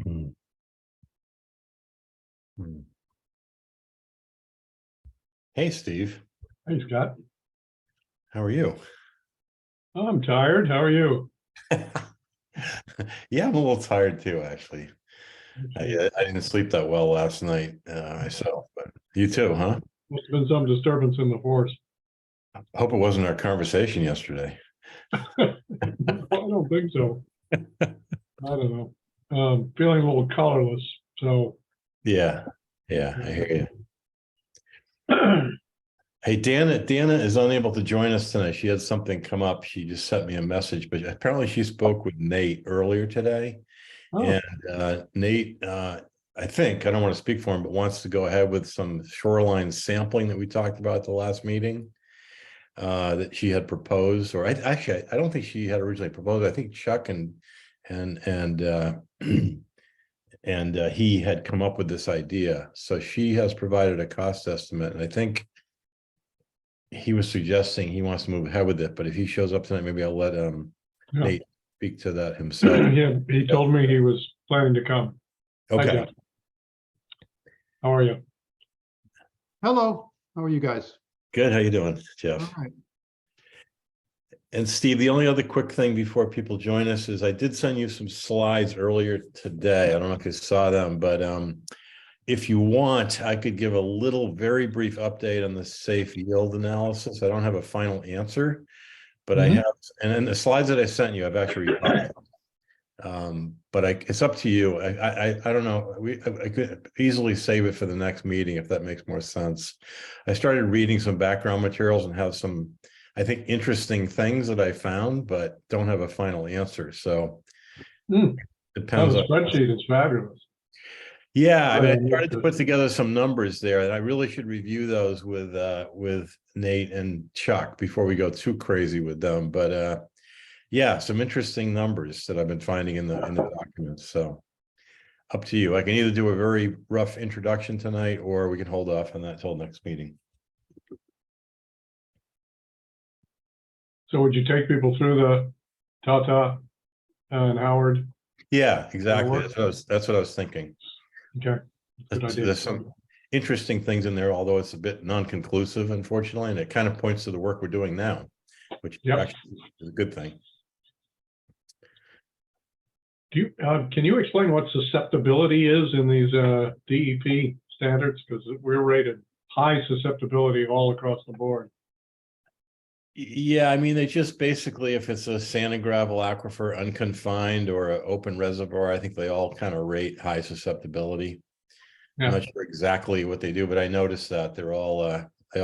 Hmm. Hmm. Hey, Steve. Hey, Scott. How are you? I'm tired. How are you? Yeah, I'm a little tired too, actually. I didn't sleep that well last night myself, but you too, huh? Must have been some disturbance in the force. I hope it wasn't our conversation yesterday. I don't think so. I don't know. Feeling a little colorless. So, Yeah, yeah, I hear you. yeah. Hey, Dana is unable to join us tonight. She had something come up. She just sent me a message, but apparently she spoke with Nate earlier today. Oh, And Nate, I think, I don't want to speak for him, but wants to go ahead with some shoreline sampling that we talked about at the last meeting that she had proposed, or I don't think she had originally proposed. I think Chuck and and he had come up with this idea. So she has provided a cost estimate, and I think he was suggesting he wants to move ahead with it. But if he shows up tonight, maybe I'll let yeah. Nate speak to that himself. Yeah, he told me he was planning to come. Hi, Okay. Jeff. How are you? Hello, how are you guys? Good. How you doing, Jeff? All right. And Steve, the only other quick thing before people join us is I did send you some slides earlier today. I don't know if you saw them, but if you want, I could give a little very brief update on the safe yield analysis. I don't have a final answer, but I Mhm. have, and then the slides that I sent you, I've actually revised. But it's up to you. I don't know. I could easily save it for the next meeting if that makes more sense. I started reading some background materials and have some, I think, interesting things that I found, but don't have a final answer. So Oh, depends the on. spreadsheet is fabulous. Yeah, I mean, I Sorry, started to missed put it. together some numbers there, and I really should review those with Nate and Chuck before we go too crazy with them. But yeah, some interesting numbers that I've been finding in the documents. So up to you. I can either do a very rough introduction tonight, or we can hold off on that till next meeting. So would you take people through the Tata and Howard? Yeah, exactly. work? That's what I was thinking. Okay, good idea. There's some interesting things in there, although it's a bit non-conclusive, unfortunately, and it kind of points to the work we're doing now, which Yep. actually is a good thing. Do you, can you explain what susceptibility is in these DEP standards? Because we're rated high susceptibility all across the board. Yeah, I mean, they just basically, if it's a sand and gravel aquifer, unconfined, or an open reservoir, I think they all kind of rate high susceptibility. I'm Yeah. not sure exactly what they do, but I noticed that they all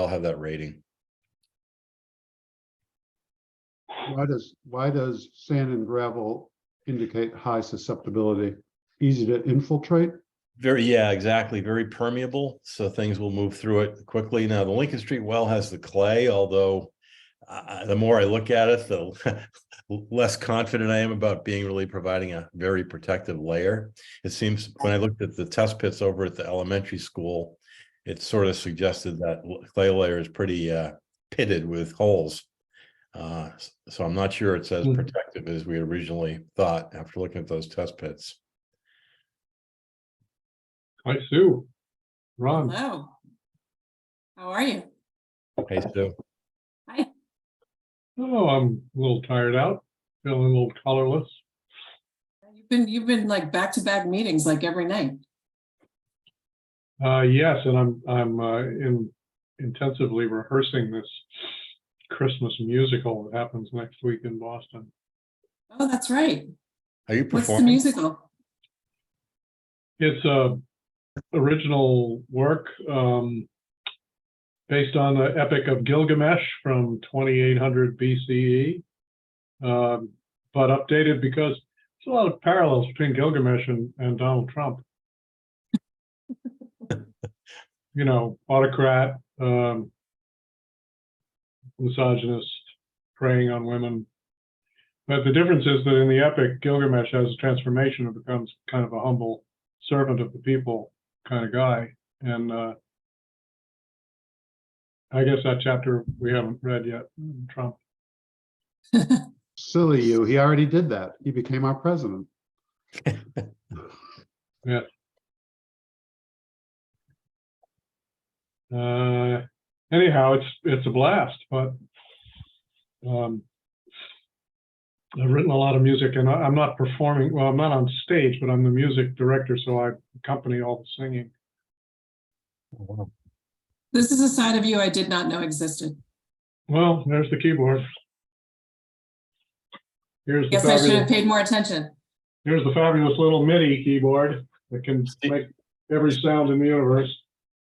have that rating. Why does sand and gravel indicate high susceptibility? Easy to infiltrate? Yeah, exactly. Very permeable, so things will move through it quickly. Now, the Lincoln Street well has the clay, although the more I look at it, the less confident I am about being really providing a very protective layer. It seems when I looked at the test pits over at the elementary school, it sort of suggested that clay layer is pretty pitted with holes. So I'm not sure it's as protective as we originally thought after looking at those test pits. Hi, Sue. Ron. Hello. How are you? Hey, Sue. Hi. Oh, I'm a little tired out, feeling a little colorless. You've been like back-to-back meetings like every night. Yes, and I'm intensively rehearsing this Christmas musical that happens next week in Boston. Oh, that's right. Are you What's the performing? musical? It's a original work based on the Epic of Gilgamesh from 2800 BCE, but updated because there's a lot of parallels between Gilgamesh and Donald Trump. You know, autocrat, misogynist, preying on women. But the difference is that in the epic, Gilgamesh has a transformation and becomes kind of a humble servant of the people kind of guy. And I guess that chapter we haven't read yet, Trump. Silly you, he already did that. He became our president. Yeah. Anyhow, it's a blast, but I've written a lot of music, and I'm not performing. Well, I'm not on stage, but I'm the music director, so I accompany all the singing. This is a side of you I did not know existed. Well, there's the keyboard. Here's the Guess I should have fabulous, paid more attention. here's the fabulous little MIDI keyboard that can make every sound in the universe.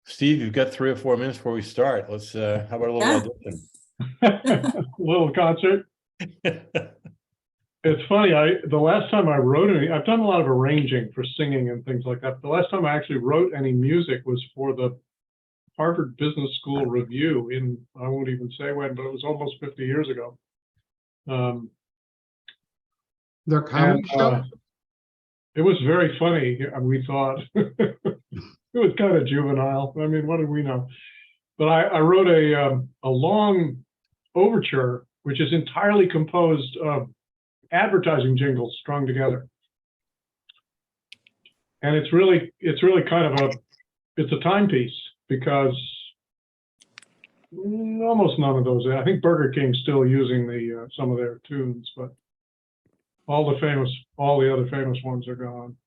Steve, you've got 3 or 4 minutes before we start. Let's, how about a little Little concert. audition? It's funny, the last time I wrote I've done a lot of arranging for singing and things like that. But the last time I actually wrote any music was for the Harvard Business School Review in, I won't even say when, but it was almost 50 years ago. Their comedy show? It was very funny, we thought. It was kind of juvenile. I mean, what did we know? But I wrote a long overture, which is entirely composed of advertising jingles strung together. And it's really kind of it's a timepiece, because almost none of those, I think Burger King's still using some of their tunes, but all the other famous ones are gone.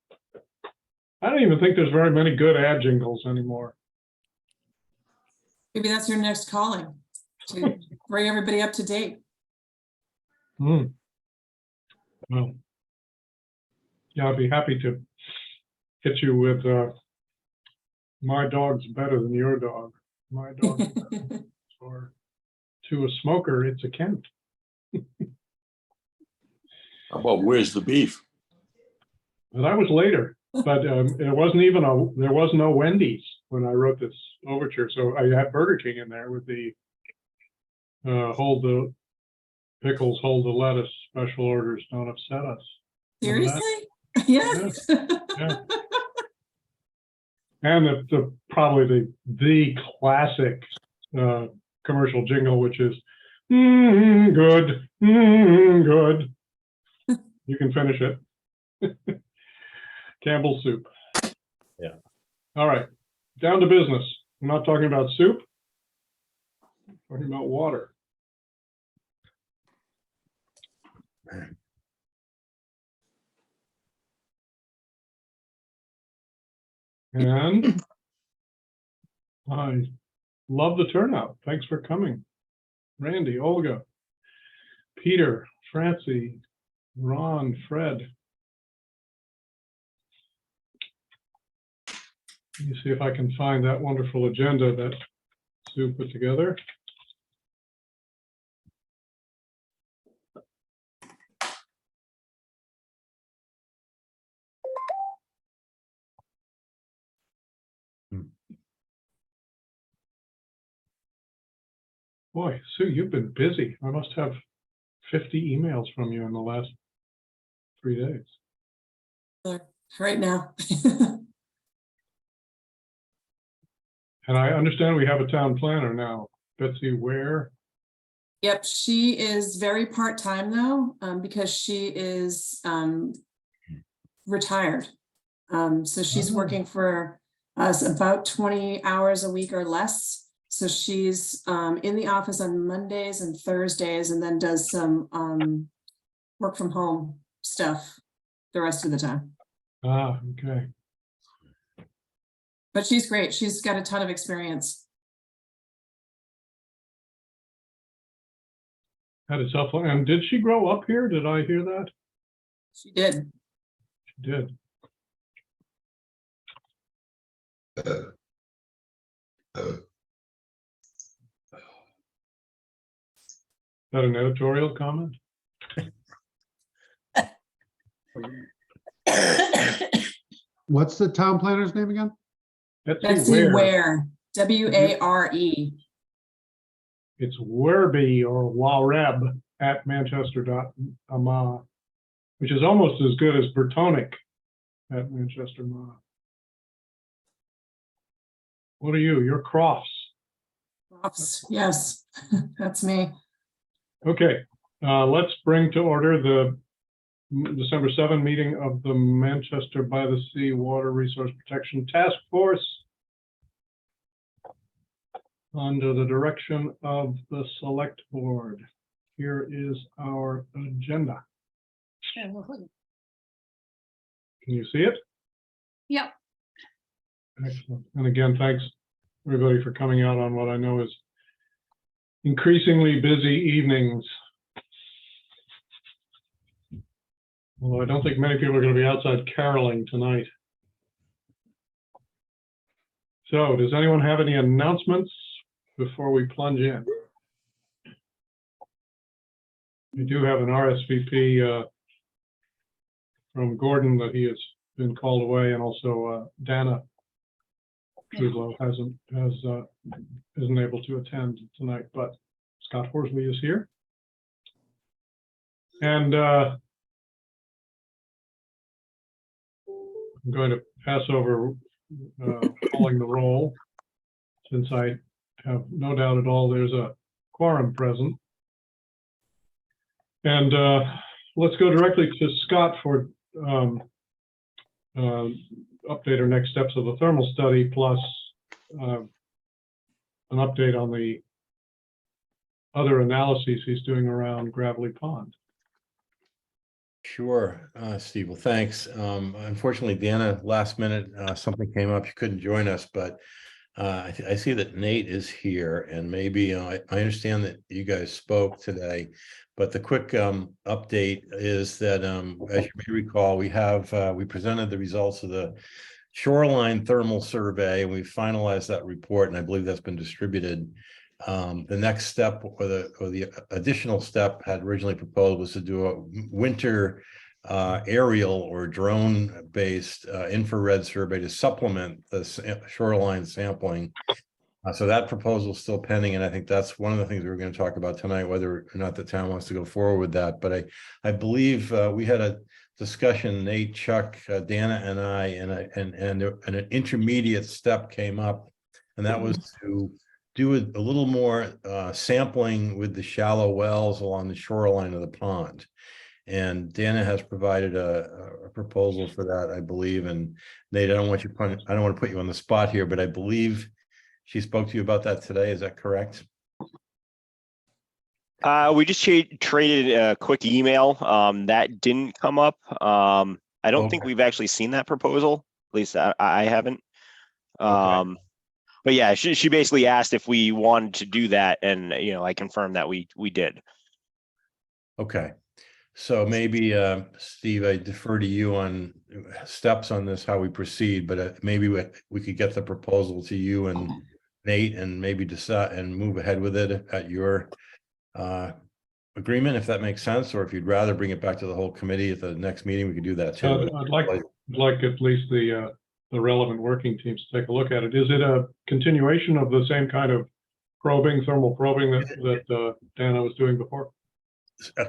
I don't even think there's very many good ad jingles anymore. Maybe that's your next calling, to bring everybody up to date. Well, yeah, I'd be happy to hit you with my dog's better than your dog. My dog, or to a smoker, it's a Kent. How about where's the beef? But that was later. But it wasn't even there was no Wendy's when I wrote this overture. So I had Burger King in there with the hold the pickles, hold the lettuce, special orders, don't upset us. Seriously? Yes. Yeah. And probably the classic commercial jingle, which is good, good. You can finish it. Campbell's soup. Yeah. All right, down to business. I'm not talking about soup. I'm talking about water. And I love the turnout. Thanks for coming. Randy, Olga, Peter, Francie, Ron, Fred. Let me see if I can find that wonderful agenda that Sue put together. Boy, Sue, you've been busy. I must have 50 emails from you in the last 3 days. Right now. And I understand we have a town planner now, Betsy Ware. Yep, she is very part-time though, because she is retired. So she's working for us about 20 hours a week or less. So she's in the office on Mondays and Thursdays, and then does some work from home stuff the rest of the time. Ah, okay. But she's great. She's got a ton of experience. That is helpful. And did she grow up here? Did I hear that? She did. She did. Is that an editorial comment? What's the town planner's name again? Betsy Ware, W-A-R-E. It's Werby or Wareb at manchester.ma, which is almost as good as Bertonic at Manchester.ma. What are you? You're Crofts. Crofts, yes, that's me. Okay, let's bring to order the December 7 meeting of the Manchester by the Sea Water Resource Protection Task Force under the direction of the Select Board. Here is our agenda. Can you see it? Yep. Excellent. And again, thanks everybody for coming out on what I know is increasingly busy evenings. Although I don't think many people are going to be outside caroling tonight. So does anyone have any announcements before we plunge in? We do have an RSVP from Gordon that he has been called away, and also Dana Trudlow isn't able to attend tonight, but Scott Horsley is here. And I'm going to pass over calling the roll, since I have no doubt at all there's a quorum present. And let's go directly to Scott for update or next steps of the thermal study, plus an update on the other analyses he's doing around Gravelly Pond. Sure, Steve. Well, thanks. Unfortunately, Dana, last minute, something came up. She couldn't join us, but I see that Nate is here, and maybe I understand that you guys spoke today, but the quick update is that, as you may recall, we presented the results of the shoreline thermal survey, and we finalized that report, and I believe that's been distributed. The next step, or the additional step had originally proposed, was to do a winter aerial or drone-based infrared survey to supplement the shoreline sampling. So that proposal is still pending, and I think that's one of the things we're going to talk about tonight, whether or not the town wants to go forward with that. But I believe we had a discussion, Nate, Chuck, Dana, and I, and an intermediate step came up, and that was to do a little more sampling with the shallow wells along the shoreline of the pond. And Dana has provided a proposal for that, I believe. And Nate, I don't want to put you on the spot here, but I believe she spoke to you about that today. Is that correct? We just traded a quick email. That didn't come up. I don't think we've actually seen that proposal. At least I haven't. But yeah, she basically asked if we wanted to do that, and I confirmed that we did. Okay. So maybe, Steve, I defer to you on steps on this, how we proceed, but maybe we could get the proposal to you and Nate, and maybe decide and move ahead with it at your agreement, if that makes sense, or if you'd rather bring it back to the whole committee at the next meeting, we could do that too. I'd like at least the relevant working teams to take a look at it. Is it a continuation of the same kind of thermal probing that Dana was doing before?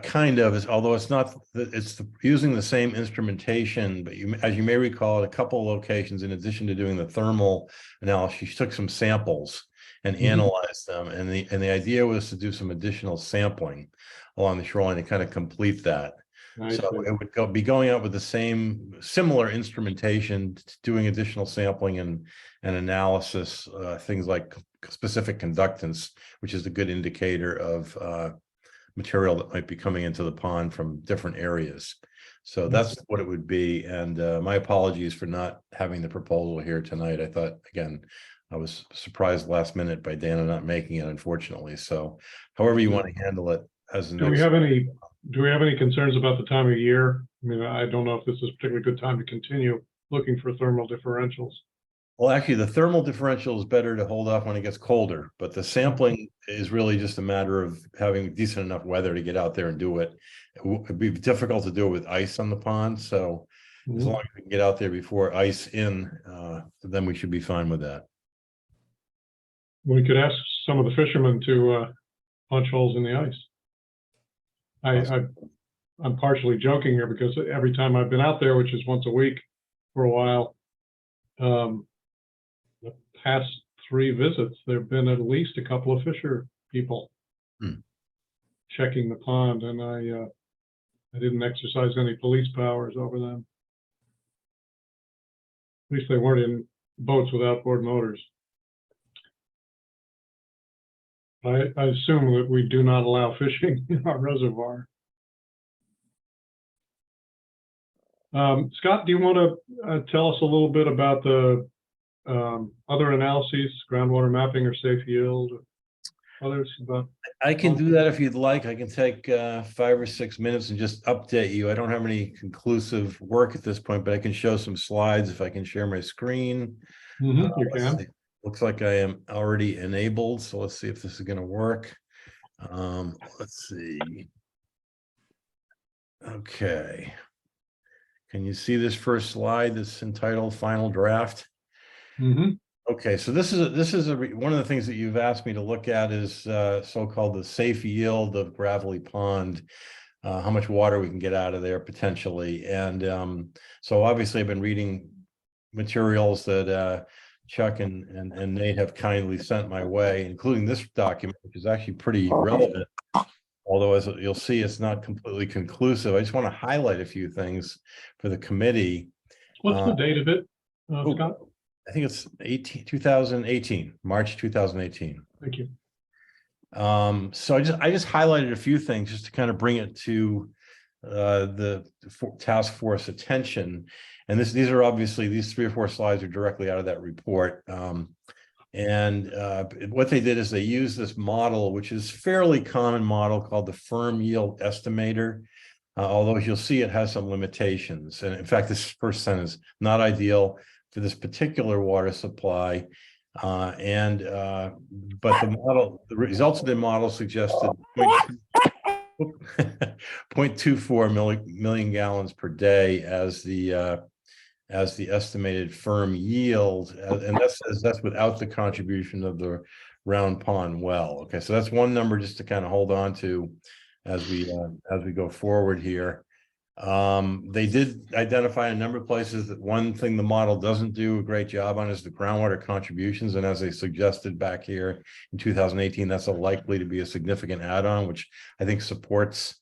Kind of, although it's not, it's using the same instrumentation, but as you may recall, at a couple of locations, in addition to doing the thermal analysis, she took some samples and analyzed them, and the idea was to do some additional sampling along the shoreline to kind of complete that. So it would be going out with the similar instrumentation, doing additional sampling and analysis, things like specific conductance, which is a good indicator of material that might be coming into the pond from different areas. So that's what it would be. And my apologies for not having the proposal here tonight. I thought, again, I was surprised last minute by Dana not making it, unfortunately. So however you want to handle it as the next. Do we have any concerns about the time of year? I mean, I don't know if this is a particularly good time to continue looking for thermal differentials. Well, actually, the thermal differential is better to hold off when it gets colder, but the sampling is really just a matter of having decent enough weather to get out there and do it. It'd be difficult to do it with ice on the pond, so as long as we can get out there before ice then we should be fine with that. We could ask some of the fishermen to punch holes in the ice. I'm partially joking here because every time I've been out there, which is once a week for a while, the past 3 visits, there have been at least a couple of fisher people checking the pond, and I didn't exercise any police powers over them. At least they weren't in boats with outboard motors. I assume that we do not allow fishing in our reservoir. Scott, do you want to tell us a little bit about the other analyses, groundwater mapping or safe yield, others about? I can do that if you'd like. I can take 5 or 6 minutes and just update you. I don't have any conclusive work at this point, but I can show some slides if I can share my screen. You Let's can. see. Looks like I am already enabled, so let's see if this is going to work. Let's see. Okay. Can you see this first slide that's entitled Final Draft? Okay, so this is one of the things that you've asked me to look at is so-called the safe yield of Gravelly Pond, how much water we can get out of there potentially. And so obviously I've been reading materials that Chuck and Nate have kindly sent my way, including this document, which is actually pretty relevant. Although, as you'll see, it's not completely conclusive. I just want to highlight a few things for the committee. What's the date of it, Scott? I think it's 2018, March 2018. Thank you. So I just highlighted a few things just to kind of bring it to the task force attention. And these are obviously, these 3 or 4 slides are directly out of that report. And what they did is they used this model, which is fairly common model called the firm yield estimator. Although you'll see it has some limitations. And in fact, this first sentence, not ideal for this particular water supply. But the results of the model suggested 0.24 million gallons per day as the estimated firm yield, and that's without the contribution of the Round Pond well. Okay, so that's one number just to kind of hold on to as we go forward here. They did identify a number of places that one thing the model doesn't do a great job on is the groundwater contributions, and as they suggested back here in 2018, that's likely to be a significant add-on, which I think supports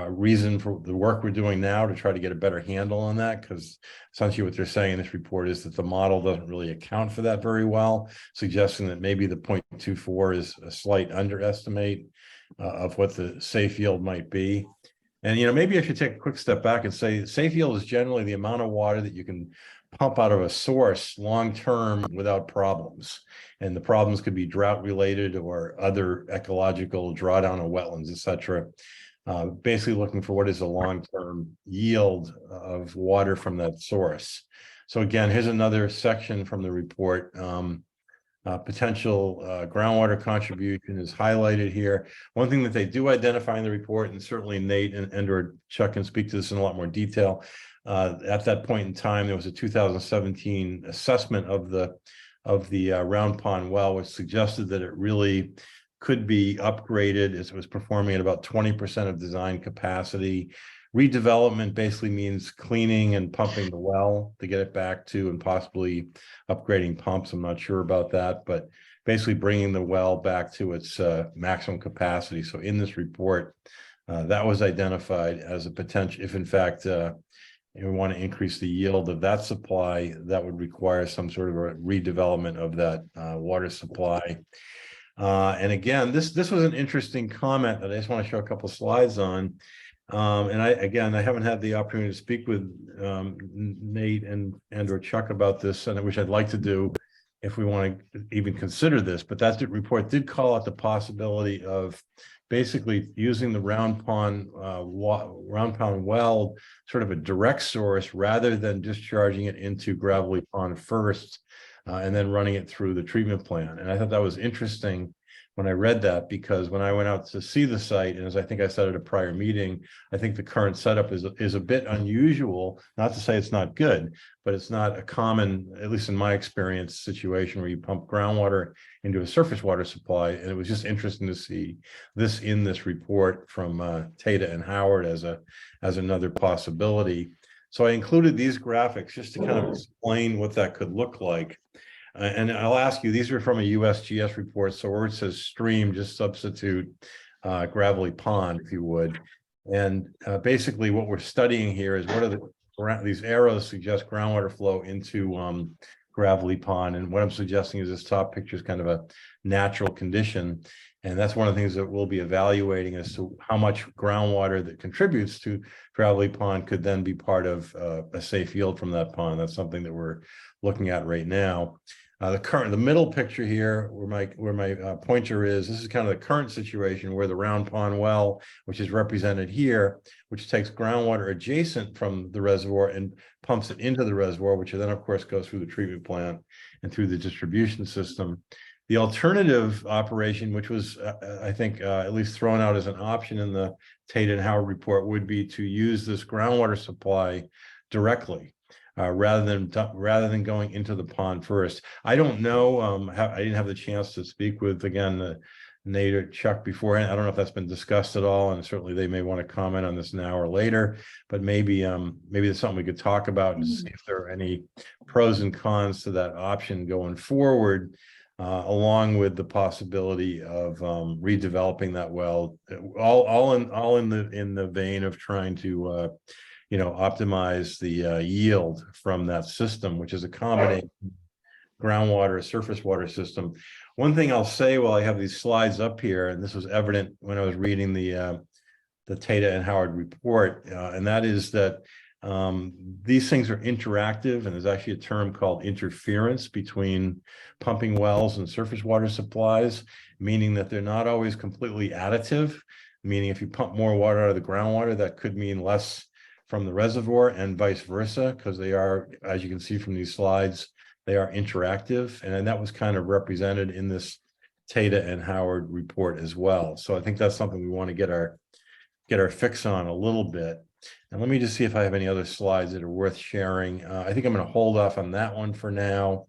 reason for the work we're doing now to try to get a better handle on that, because essentially what they're saying in this report is that the model doesn't really account for that very well, suggesting that maybe the 0.24 is a slight underestimate of what the safe yield might be. And, maybe I should take a quick step back and say safe yield is generally the amount of water that you can pump out of a source long-term without problems. And the problems could be drought related or other ecological drawdown of wetlands, et cetera. Basically looking for what is a long-term yield of water from that source. So again, here's another section from the report. Potential groundwater contribution is highlighted here. One thing that they do identify in the report, and certainly Nate and or Chuck can speak to this in a lot more detail. At that point in time, there was a 2017 assessment of the Round Pond well, which suggested that it really could be upgraded as it was performing at about 20% of design capacity. Redevelopment basically means cleaning and pumping the well to get it back to, and possibly upgrading pumps. I'm not sure about that, but basically bringing the well back to its maximum capacity. So in this report, that was identified as a potential, if in fact we want to increase the yield of that supply, that would require some sort of a redevelopment of that water supply. And again, this was an interesting comment that I just want to show a couple of slides on. And I haven't had the opportunity to speak with Nate and or Chuck about this, and which I'd like to do if we want to even consider this. But that report did call out the possibility of basically using the Round Pond well, sort of a direct source, rather than discharging it into Gravelly Pond first, and then running it through the treatment plant. And I thought that was interesting when I read that, because when I went out to see the site, and as I think I said at a prior meeting, I think the current setup is a bit unusual. Not to say it's not good, but it's not a common, at least in my experience, situation where you pump groundwater into a surface water supply. And it was just interesting to see this in this report from Tata and Howard as another possibility. So I included these graphics just to kind of explain what that could look like. And I'll ask you, these are from a USGS report. So where it says stream, just substitute Gravelly Pond, if you would. And basically what we're studying here is what are these arrows suggest groundwater flow into Gravelly Pond. And what I'm suggesting is this top picture is kind of a natural condition. And that's one of the things that we'll be evaluating as to how much groundwater that contributes to Gravelly Pond could then be part of a safe yield from that pond. That's something that we're looking at right now. The middle picture here, where my pointer is, this is kind of the current situation where the Round Pond well, which is represented here, which takes groundwater adjacent from the reservoir and pumps it into the reservoir, which then of course goes through the treatment plant and through the distribution system. The alternative operation, which was, I think, at least thrown out as an option in the Tate and Howard report, would be to use this groundwater supply directly. Rather than going into the pond first. I don't know, I didn't have the chance to speak with, again, Nate or Chuck beforehand. I don't know if that's been discussed at all, and certainly they may want to comment on this now or later, but maybe there's something we could talk about and see if there are any pros and cons to that option going forward, along with the possibility of redeveloping that well, all in the vein of trying to optimize the yield from that system, which is a combination groundwater, surface water system. One thing I'll say while I have these slides up here, and this was evident when I was reading the Tate and Howard report, and that is that these things are interactive, and there's actually a term called interference between pumping wells and surface water supplies, meaning that they're not always completely additive, meaning if you pump more water out of the groundwater, that could mean less from the reservoir and vice versa, because they are, as you can see from these slides, they are interactive. And then that was kind of represented in this Tate and Howard report as well. So I think that's something we want to get our fix on a little bit. And let me just see if I have any other slides that are worth sharing. I think I'm going to hold off on that one for now.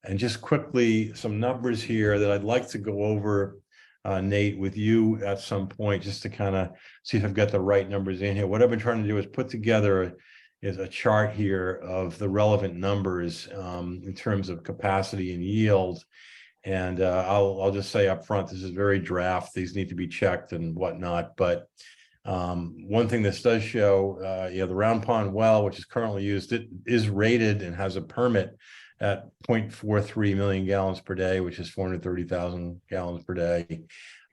And just quickly, some numbers here that I'd like to go over, Nate, with you at some point, just to kind of see if I've got the right numbers in here. What I've been trying to do is put together a chart here of the relevant numbers in terms of capacity and yield. And I'll just say up front, this is very draft. These need to be checked and whatnot. But one thing this does show, the Round Pond well, which is currently used, it is rated and has a permit at 0.43 million gallons per day, which is 430,000 gallons per day.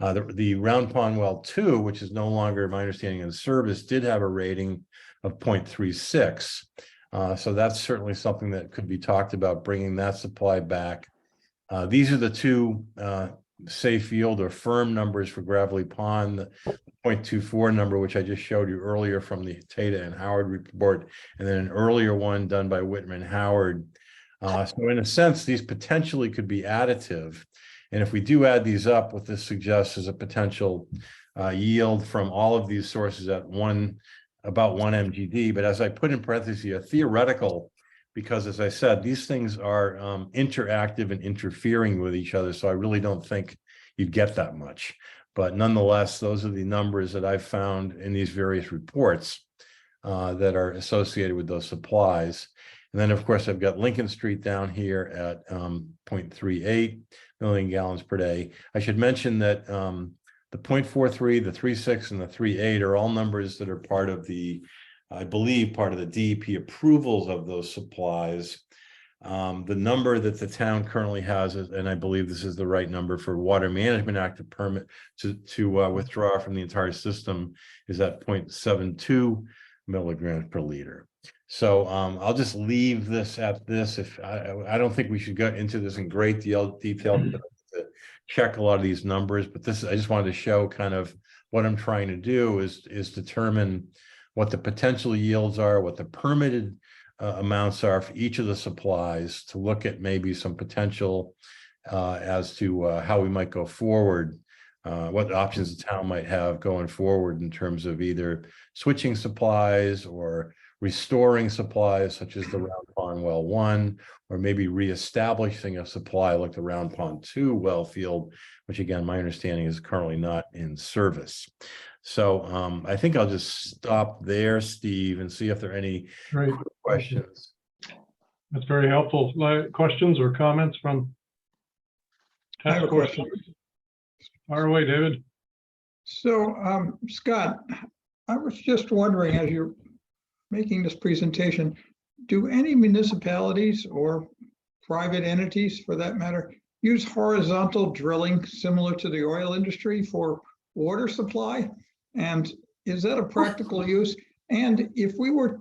The Round Pond well 2, which is no longer, my understanding, in service, did have a rating of 0.36. So that's certainly something that could be talked about, bringing that supply back. These are the two safe yield or firm numbers for Gravelly Pond, the 0.24 number, which I just showed you earlier from the Tate and Howard report, and then an earlier one done by Whitman Howard. So in a sense, these potentially could be additive. And if we do add these up, what this suggests is a potential yield from all of these sources at about 1 MGD. But as I put in parentheses, a theoretical, because as I said, these things are interactive and interfering with each other. So I really don't think you'd get that much. But nonetheless, those are the numbers that I've found in these various reports that are associated with those supplies. And then, of course, I've got Lincoln Street down here at 0.38 million gallons per day. I should mention that the 0.43, the 3.6, and the 3.8 are all numbers that are part of the, I believe, part of the DEP approvals of those supplies. The number that the town currently has, and I believe this is the right number for Water Management Act permit to withdraw from the entire system, is at 0.72 milligrams per liter. So I'll just leave this at this. If I don't think we should go into this in great detail to check a lot of these numbers, but this, I just wanted to show kind of what I'm trying to do is determine what the potential yields are, what the permitted amounts are for each of the supplies, to look at maybe some potential as to how we might go forward, what options the town might have going forward in terms of either switching supplies or restoring supplies such as the Round Pond well 1, or maybe reestablishing a supply like the Round Pond 2 well field, which again, my understanding is currently not in service. So I think I'll just stop there, Steve, and see if there are any Great. questions. That's very helpful. Questions or comments from? I have a question. Fire away, David. So, Scott, I was just wondering, as you're making this presentation, do any municipalities or private entities, for that matter, use horizontal drilling similar to the oil industry for water supply? And is that a practical use? And if we were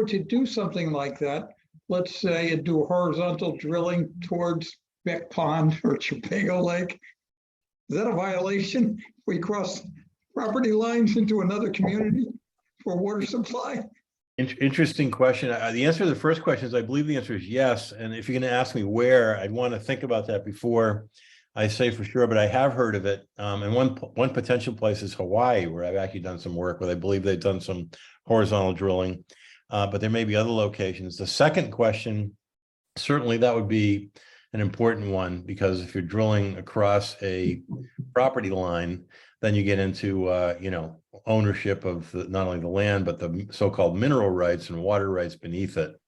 to do something like that, let's say do horizontal drilling towards Beck Pond or Chippewa Lake, is that a violation if we cross property lines into another community for water supply? Interesting question. The answer to the first question is, I believe the answer is yes. And if you're going to ask me where, I'd want to think about that before I say for sure, but I have heard of it. And one potential place is Hawaii, where I've actually done some work where I believe they've done some horizontal drilling. But there may be other locations. The second question, certainly that would be an important one, because if you're drilling across a property line, then you get into ownership of not only the land, but the so-called mineral rights and water rights beneath it.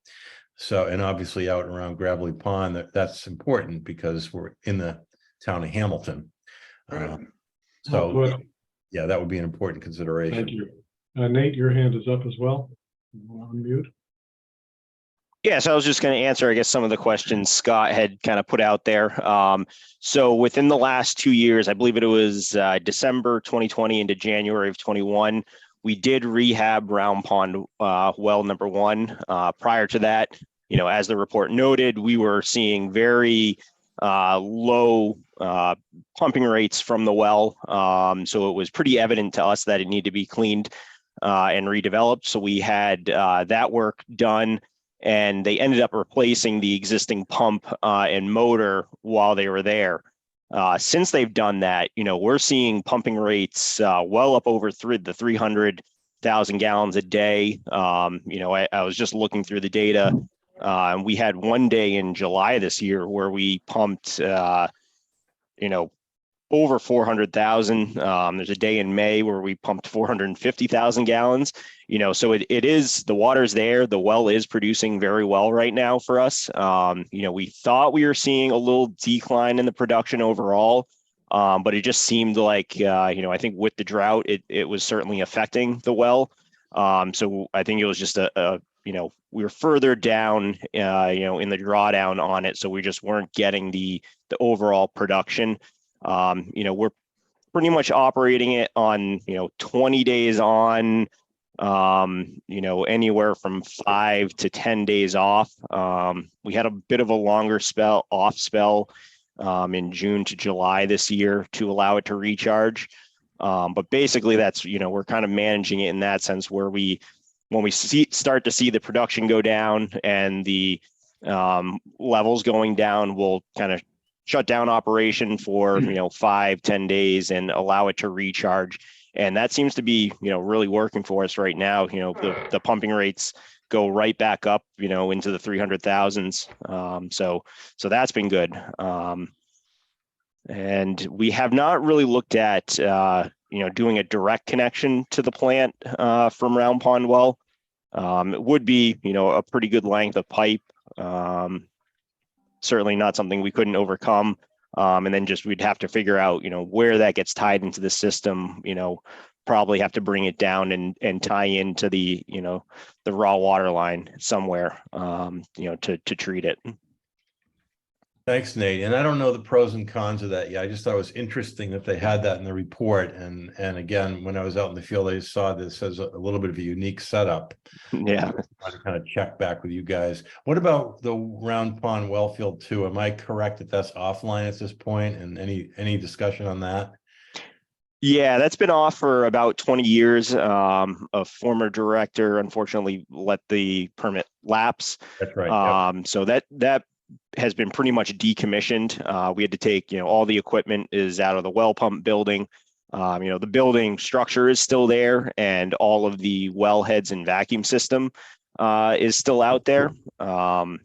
So, and obviously out around Gravelly Pond, that's important because we're in the town of Hamilton. Right. So Well, yeah, that would be an important consideration. thank you. Nate, your hand is up as well. Unmute. Yeah, so I was just going to answer, I guess, some of the questions Scott had kind of put out there. So within the last 2 years, I believe it was December 2020 into January of 21, we did rehab Round Pond well number 1. Prior to that, as the report noted, we were seeing very low pumping rates from the well. So it was pretty evident to us that it needed to be cleaned and redeveloped. So we had that work done, and they ended up replacing the existing pump and motor while they were there. Since they've done that, we're seeing pumping rates well up over the 300,000 gallons a day. I was just looking through the data. We had one day in July this year where we pumped, over 400,000. There's a day in May where we pumped 450,000 gallons. So it is, the water's there. The well is producing very well right now for us. We thought we were seeing a little decline in the production overall, but it just seemed like, I think with the drought, it was certainly affecting the well. So I think it was just we were further down, in the drawdown on it. So we just weren't getting the overall production. We're pretty much operating it on, 20 days on, anywhere from 5 to 10 days off. We had a bit of a longer off spell in June to July this year to allow it to recharge. But basically that's, we're kind of managing it in that sense where when we start to see the production go down and the levels going down, we'll kind of shut down operation for 5-10 days and allow it to recharge. And that seems to be really working for us right now. The pumping rates go right back up into the 300,000s. So that's been good. And we have not really looked at doing a direct connection to the plant from Round Pond well. It would be a pretty good length of pipe. Certainly not something we couldn't overcome. And then we'd have to figure out, where that gets tied into the system, probably have to bring it down and tie into the raw water line somewhere, to treat it. Thanks, Nate. And I don't know the pros and cons of that yet. I just thought it was interesting that they had that in the report. And again, when I was out in the field, I saw this as a little bit of a unique setup. Yeah. I kind of check back with you guys. What about the Round Pond Wellfield 2? Am I correct that that's offline at this point? And any discussion on that? Yeah, that's been off for about 20 years. A former director unfortunately let the permit lapse. That's right. Yep. So that has been pretty much decommissioned. We had to take, all the equipment is out of the well pump building. The building structure is still there, and all of the well heads and vacuum system is still out there. Could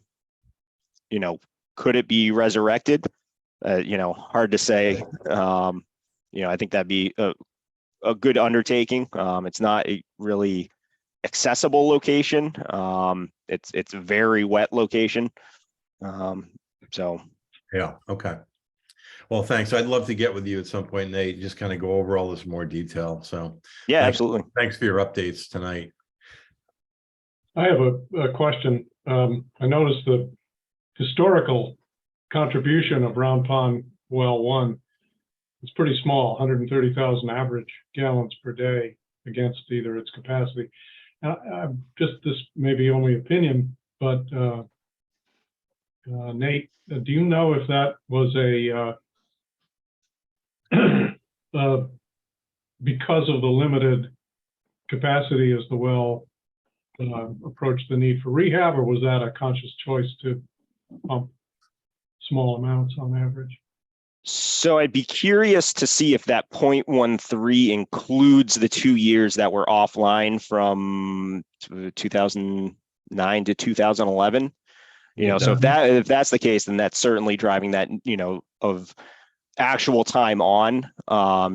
it be resurrected? Hard to say. I think that'd be a good undertaking. It's not a really accessible location. It's a very wet location. So yeah, okay. Well, thanks. I'd love to get with you at some point, Nate, just kind of go over all this in more detail. So Yeah, thanks- absolutely. thanks for your updates tonight. I have a question. I noticed the historical contribution of Round Pond Well One. It's pretty small, 130,000 average gallons per day against either its capacity. This may be only opinion, but Nate, do you know if that was because of the limited capacity as the well approached the need for rehab, or was that a conscious choice to pump small amounts on average? So I'd be curious to see if that 0.13 includes the 2 years that were offline from 2009 to 2011. So if that's the case, then that's certainly driving that, of actual time on,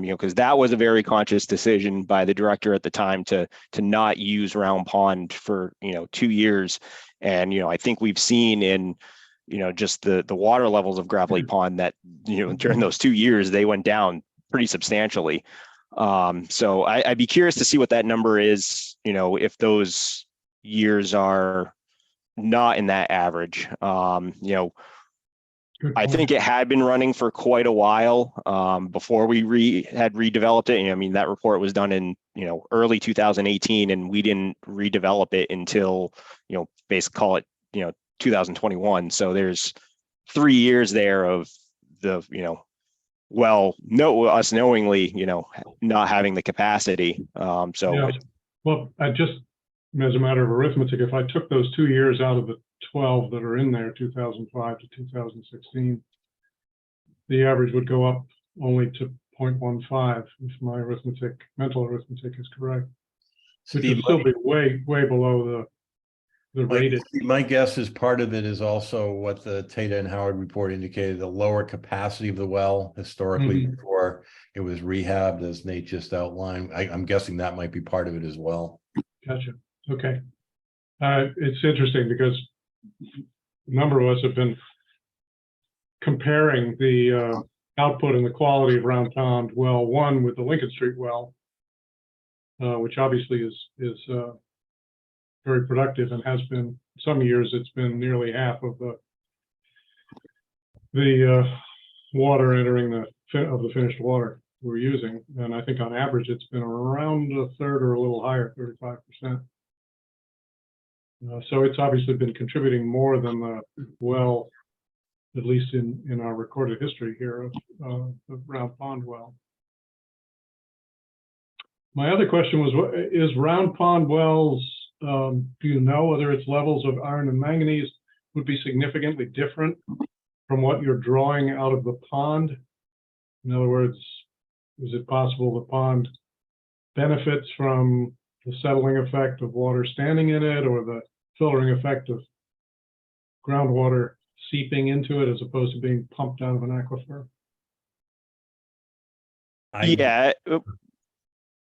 because that was a very conscious decision by the director at the time to not use Round Pond for 2 years. And I think we've seen in just the water levels of Gravelly Pond that during those 2 years they went down pretty substantially. So I'd be curious to see what that number is, if those years are not in that average. Good I point. think it had been running for quite a while before we had redeveloped it. I mean, that report was done in early 2018, and we didn't redevelop it until basically call it 2021. So there's 3 years there of the us knowingly not having the capacity. Yeah. Well, as a matter of arithmetic, if I took those 2 years out of the 12 that are in there, 2005 to 2016, the average would go up only to 0.15 if my mental arithmetic is correct, which Steve, would still be way below the rated. my guess is part of it is also what the Tata and Howard report indicated, the lower capacity of the well historically before it was rehabbed, as Nate just outlined. I'm guessing that might be part of it as well. Gotcha. Okay. It's interesting because a number of us have been comparing the output and the quality of Round Pond Well One with the Lincoln Street well, which obviously is very productive and has been. Some years it's been nearly half of the water entering the finished water we're using, and I think on average it's been around a third or a little higher, 35%. So it's obviously been contributing more than the well, at least in our recorded history here of the Round Pond well. My other question was, is Round Pond wells, do you know whether its levels of iron and manganese would be significantly different from what you're drawing out of the pond? In other words, is it possible the pond benefits from the settling effect of water standing in it, or the filtering effect of groundwater seeping into it as opposed to being pumped out of an aquifer?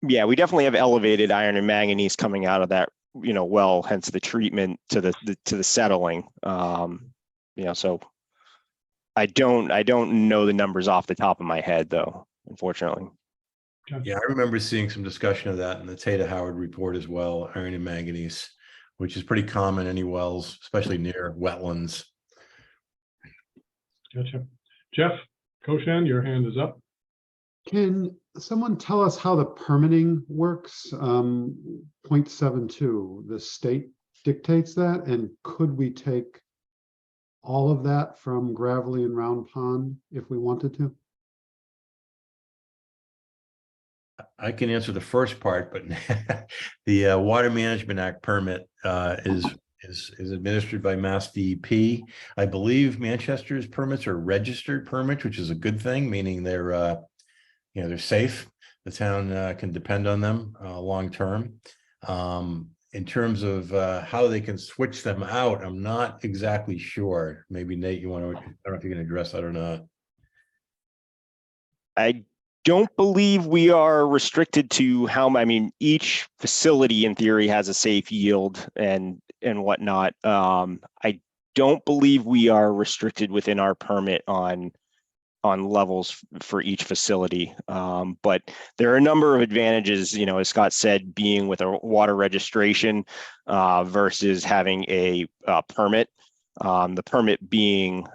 Yeah, we definitely have elevated iron and manganese coming out of that, well, hence the treatment to the settling. So I don't know the numbers off the top of my head, though, unfortunately. Yeah, I remember seeing some discussion of that in the Tata Howard report as well, iron and manganese, which is pretty common in any wells, especially near wetlands. Gotcha. Jeff Koshan, your hand is up. Can someone tell us how the permitting works? 0.72, the state dictates that, and could we take all of that from Gravelly and Round Pond if we wanted to? I can answer the first part, but the Water Management Act permit is administered by Mass DEP. I believe Manchester's permits are registered permits, which is a good thing, meaning they're they're safe. The town can depend on them long term. In terms of how they can switch them out, I'm not exactly sure. Maybe Nate, I don't know if you can address that or not. I don't believe we are restricted to each facility in theory has a safe yield and whatnot. I don't believe we are restricted within our permit on on levels for each facility. But there are a number of advantages, as Scott said, being with a water registration versus having a permit. The permit being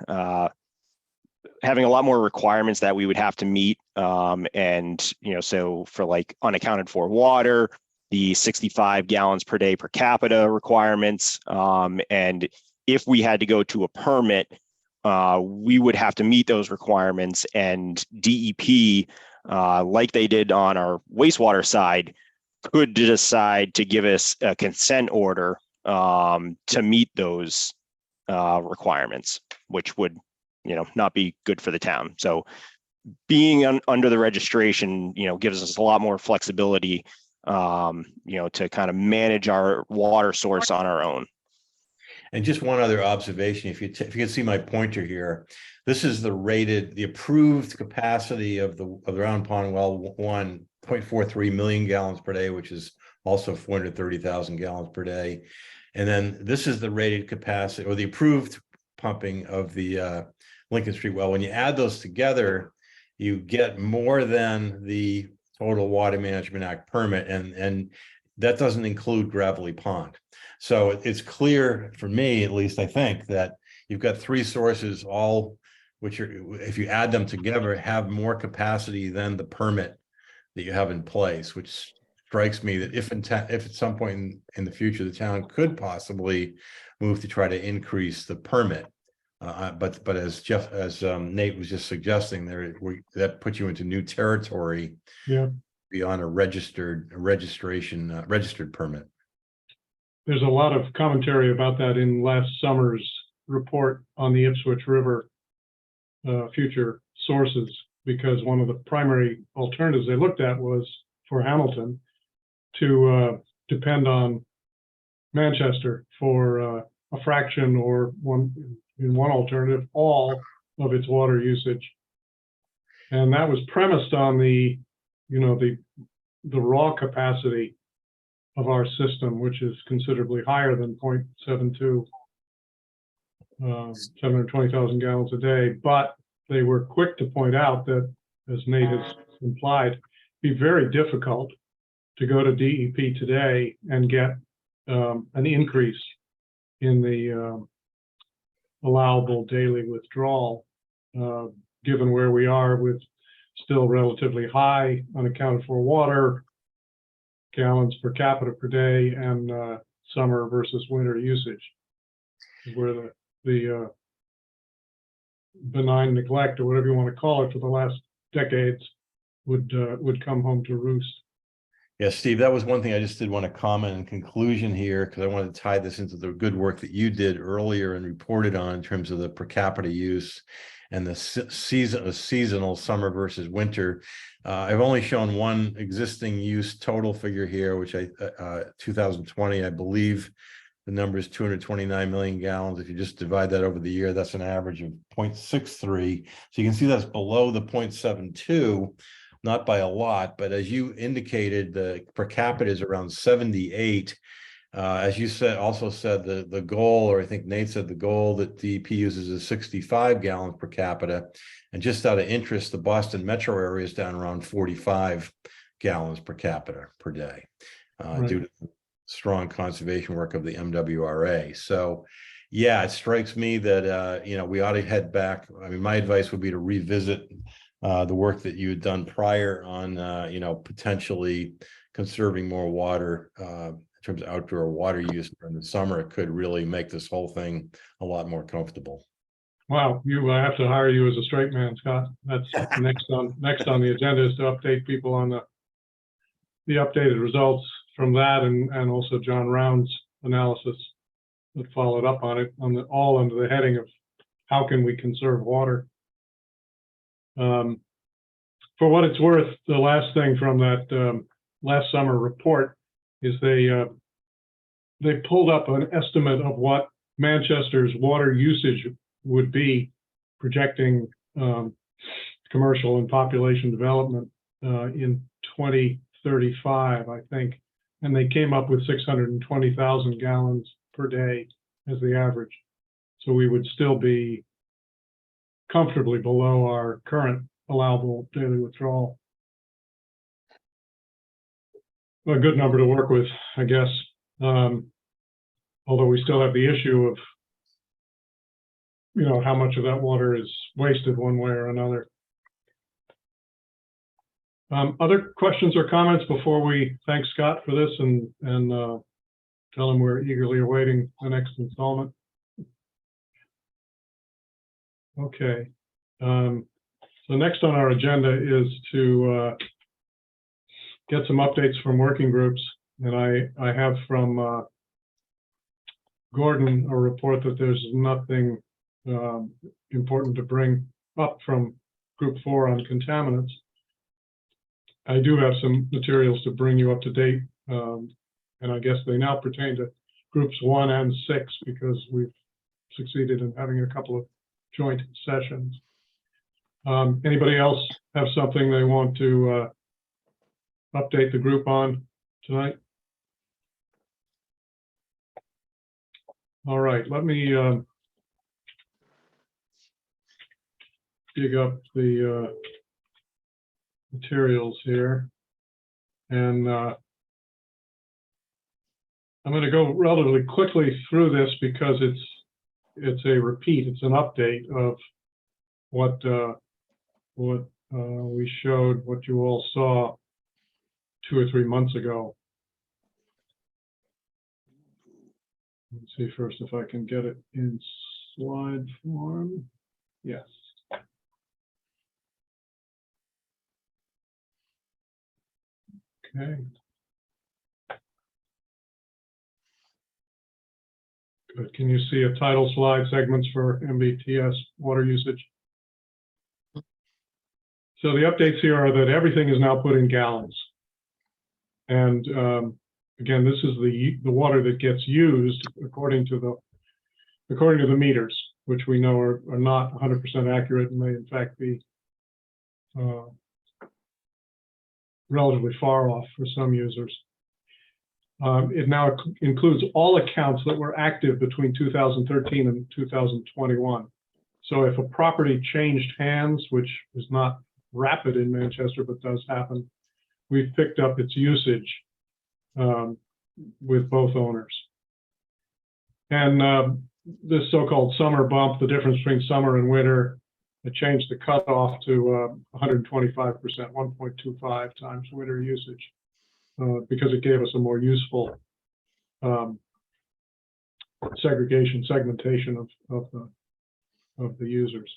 having a lot more requirements that we would have to meet. And, so for like unaccounted for water, the 65 gallons per day per capita requirements. And if we had to go to a permit, we would have to meet those requirements, and DEP, like they did on our wastewater side, could decide to give us a consent order to meet those requirements, which would, not be good for the town. So being under the registration, gives us a lot more flexibility, to kind of manage our water source on our own. And just one other observation, if you can see my pointer here, this is the approved capacity of the Round Pond Well 1.43 million gallons per day, which is also 430,000 gallons per day. And then this is the rated capacity, or the approved pumping of the Lincoln Street well. When you add those together, you get more than the total Water Management Act permit, and that doesn't include Gravelly Pond. So it's clear for me, at least I think, that you've got three sources, all which are, if you add them together, have more capacity than the permit that you have in place, which strikes me that if at some point in the future, the town could possibly move to try to increase the permit. But as Nate was just suggesting, that puts you into new territory. Yeah. Beyond a registered permit. There's a lot of commentary about that in last summer's report on the Ipswich River future sources, because one of the primary alternatives they looked at was for Hamilton to depend on Manchester for a fraction, or in one alternative, all of its water usage. And that was premised on the raw capacity of our system, which is considerably higher than 0.72, 720,000 gallons a day. But they were quick to point out that, as Nate has implied, it'd be very difficult to go to DEP today and get an increase in the allowable daily withdrawal, given where we are with still relatively high unaccounted for water gallons per capita per day, and summer versus winter usage, where the benign neglect, or whatever you want to call it, for the last decades would come home to roost. Yeah, Steve, that was one thing I just did want to comment in conclusion here, because I wanted to tie this into the good work that you did earlier and reported on in terms of the per capita use and the seasonal summer versus winter. I've only shown one existing use total figure here, which 2020, I believe the number is 229 million gallons. If you just divide that over the year, that's an average of 0.63. So you can see that's below the 0.72, not by a lot, but as you indicated, the per capita is around 78. As you also said, the goal, or I think Nate said the goal that DEP uses is 65 gallons per capita. And just out of interest, the Boston metro area is down around 45 gallons per capita per day, due to strong conservation work of the MWRA. So yeah, it strikes me that, we ought to head back. I mean, my advice would be to revisit the work that you had done prior on, potentially conserving more water in terms of outdoor water use during the summer. It could really make this whole thing a lot more comfortable. Wow, I have to hire you as a straight man, Scott. That's next on the agenda, is to update people on the updated results from that, and also John Round's analysis that followed up on it, all under the heading of how can we conserve water. For what it's worth, the last thing from that last summer report is they pulled up an estimate of what Manchester's water usage would be, projecting commercial and population development in 2035, I think, and they came up with 620,000 gallons per day as the average. So we would still be comfortably below our current allowable daily withdrawal. A good number to work with, I guess. Although we still have the issue of, how much of that water is wasted one way or another. Other questions or comments before we thank Scott for this and tell him we're eagerly awaiting the next installment? Okay. So next on our agenda is to get some updates from working groups. And I have from Gordon a report that there's nothing important to bring up from Group 4 on contaminants. I do have some materials to bring you up to date, and I guess they now pertain to Groups 1 and 6 because we've succeeded in having a couple of joint sessions. Anybody else have something they want to update the group on tonight? All right, let me dig up the materials here. And I'm going to go relatively quickly through this because it's a repeat, it's an update of what we showed, what you all saw 2 or 3 months ago. Let's see first if I can get it in slide form. Yes. Okay. Good. Can you see a title slide, segments for MBTS water usage? So the updates here are that everything is now put in gallons. And again, this is the water that gets used according to the meters, which we know are not 100% accurate and may in fact be relatively far off for some users. It now includes all accounts that were active between 2013 and 2021. So if a property changed hands, which is not rapid in Manchester, but does happen, we've picked up its usage with both owners. And this so-called summer bump, the difference between summer and winter, it changed the cutoff to 125%, 1.25 times winter usage, because it gave us a more useful segmentation of the users.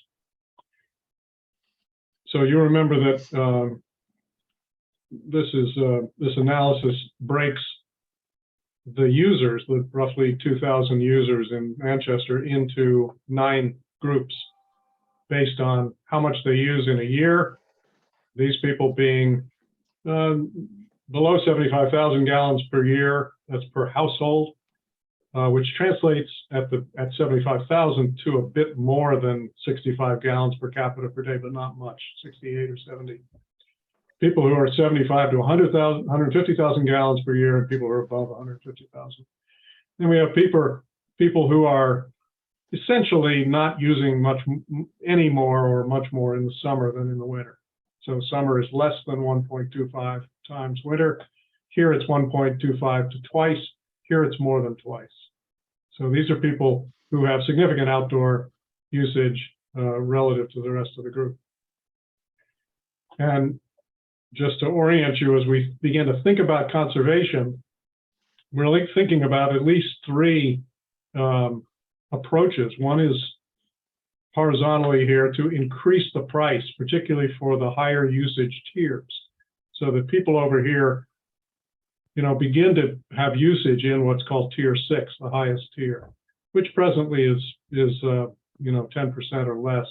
So you remember that this analysis breaks the users, the roughly 2,000 users in Manchester, into 9 groups based on how much they use in a year. These people being below 75,000 gallons per year, that's per household, which translates at 75,000 to a bit more than 65 gallons per capita per day, but not much, 68 or 70. People who are 75 to 100,000, 150,000 gallons per year, and people who are above 150,000. Then we have people who are essentially not using much anymore or much more in the summer than in the winter. So summer is less than 1.25 times winter. Here it's 1.25 to twice. Here it's more than twice. So these are people who have significant outdoor usage relative to the rest of the group. And just to orient you as we begin to think about conservation, we're really thinking about at least 3 approaches. One is horizontally here to increase the price, particularly for the higher usage tiers, so that people over here, begin to have usage in what's called tier 6, the highest tier, which presently is 10% or less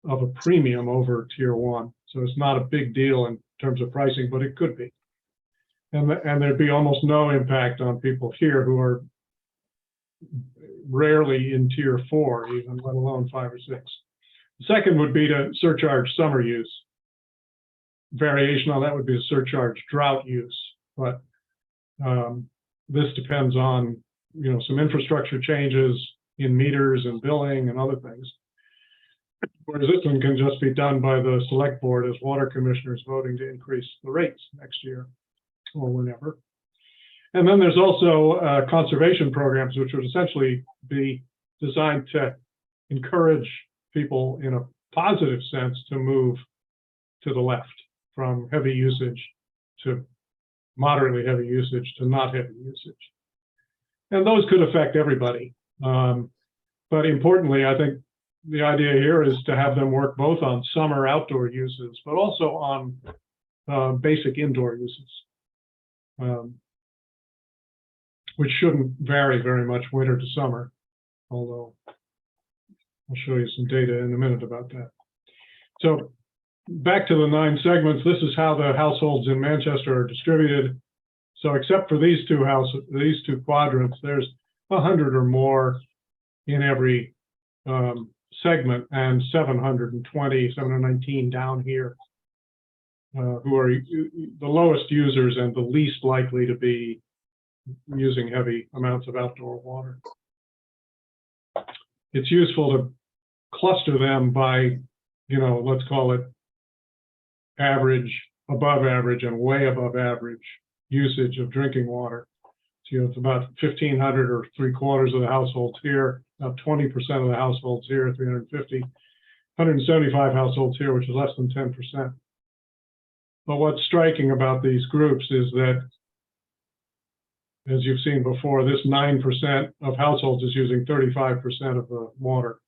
of a premium over tier 1. So it's not a big deal in terms of pricing, but it could be. And there'd be almost no impact on people here who are rarely in tier 4, even, let alone 5 or 6. The second would be to surcharge summer use. Variation on that would be a surcharge drought use, but this depends on some infrastructure changes in meters and billing and other things. Whereas this one can just be done by the select board as water commissioners voting to increase the rates next year or whenever. And then there's also conservation programs, which would essentially be designed to encourage people in a positive sense to move to the left from heavy usage to moderately heavy usage to not heavy usage. And those could affect everybody. But importantly, I think the idea here is to have them work both on summer outdoor uses, but also on basic indoor uses, which shouldn't vary very much winter to summer, although I'll show you some data in a minute about that. So back to the 9 segments, this is how the households in Manchester are distributed. So except for these two quadrants, there's 100 or more in every segment, and 719 down here, who are the lowest users and the least likely to be using heavy amounts of outdoor water. It's useful to cluster them by, let's call it average, above average, and way above average usage of drinking water. So it's about 1,500 or 3/4 of the households here, about 20% of the households here, 350, 175 households here, which is less than 10%. But what's striking about these groups is that, as you've seen before, this 9% of households is using 35% of the water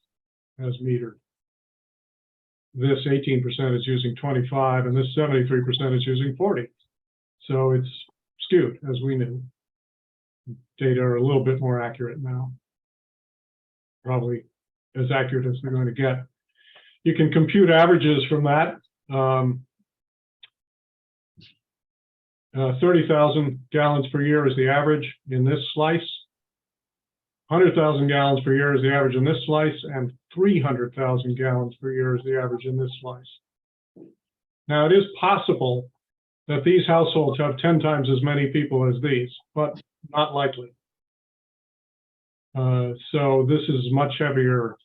as metered. This 18% is using 25, and this 73% is using 40. So it's skewed, as we knew. Data are a little bit more accurate now. Probably as accurate as they're going to get. You can compute averages from that. 30,000 gallons per year is the average in this slice. 100,000 gallons per year is the average in this slice, and 300,000 gallons per year is the average in this slice. Now, it is possible that these households have 10 times as many people as these, but not likely. So this is much heavier,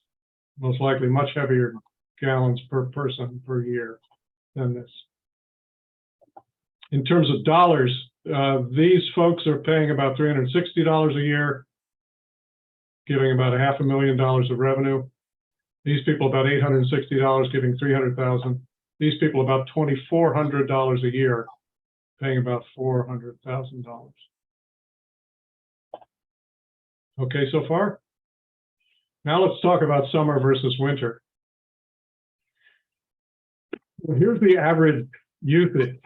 most likely much heavier gallons per person per year than this. In terms of dollars, these folks are paying about $360 a year, giving about $500,000 of revenue. These people about $860, giving $300,000. These people about $2,400 a year, paying about $400,000. Okay, so far? Now let's talk about summer versus winter. Well, here's the average usage.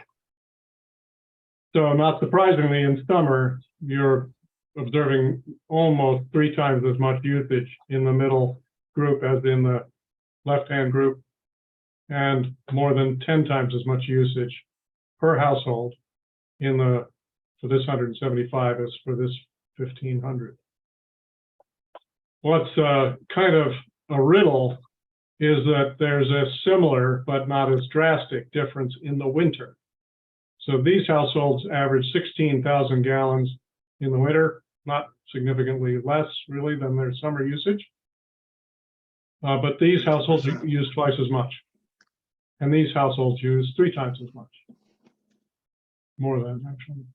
So not surprisingly, in summer, you're observing almost 3 times as much usage in the middle group as in the left-hand group, and more than 10 times as much usage per household for this 175 as for this 1,500. What's kind of a riddle is that there's a similar but not as drastic difference in the winter. So these households average 16,000 gallons in the winter, not significantly less really than their summer usage. But these households use twice as much. And these households use 3 times as much. More than, actually.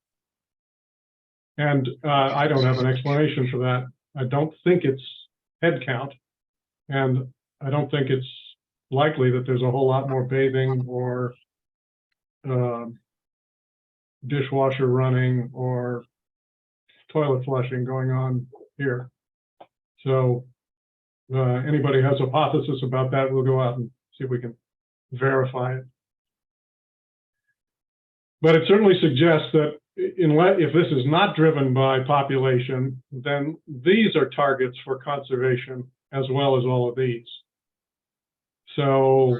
And I don't have an explanation for that. I don't think it's head count. And I don't think it's likely that there's a whole lot more bathing or dishwasher running or toilet flushing going on here. So anybody has a hypothesis about that, we'll go out and see if we can verify it. But it certainly suggests that if this is not driven by population, then these are targets for conservation as well as all of these. So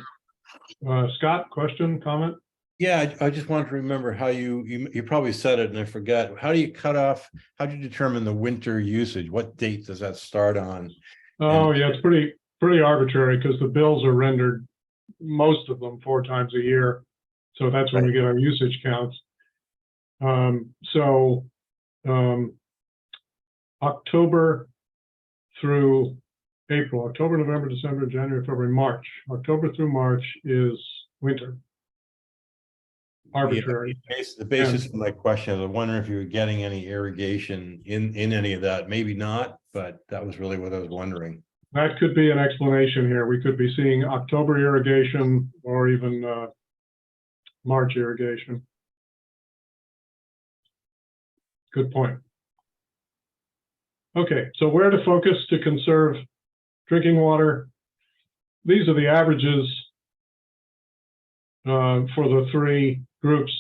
Scott, question, comment? Yeah, I just wanted to remember how you probably said it and I forgot. How do you how do you determine the winter usage? What date does that start on? Oh, yeah, it's pretty arbitrary because the bills are rendered, most of them, 4 times a year. So that's when we get our usage counts. October through April, October, November, December, January, February, March. October through March is winter. Arbitrary. The basis of my question, I was wondering if you were getting any irrigation in any of that. Maybe not, but that was really what I was wondering. That could be an explanation here. We could be seeing October irrigation or even March irrigation. Good point. Okay, so where to focus to conserve drinking water? These are the averages for the three groups.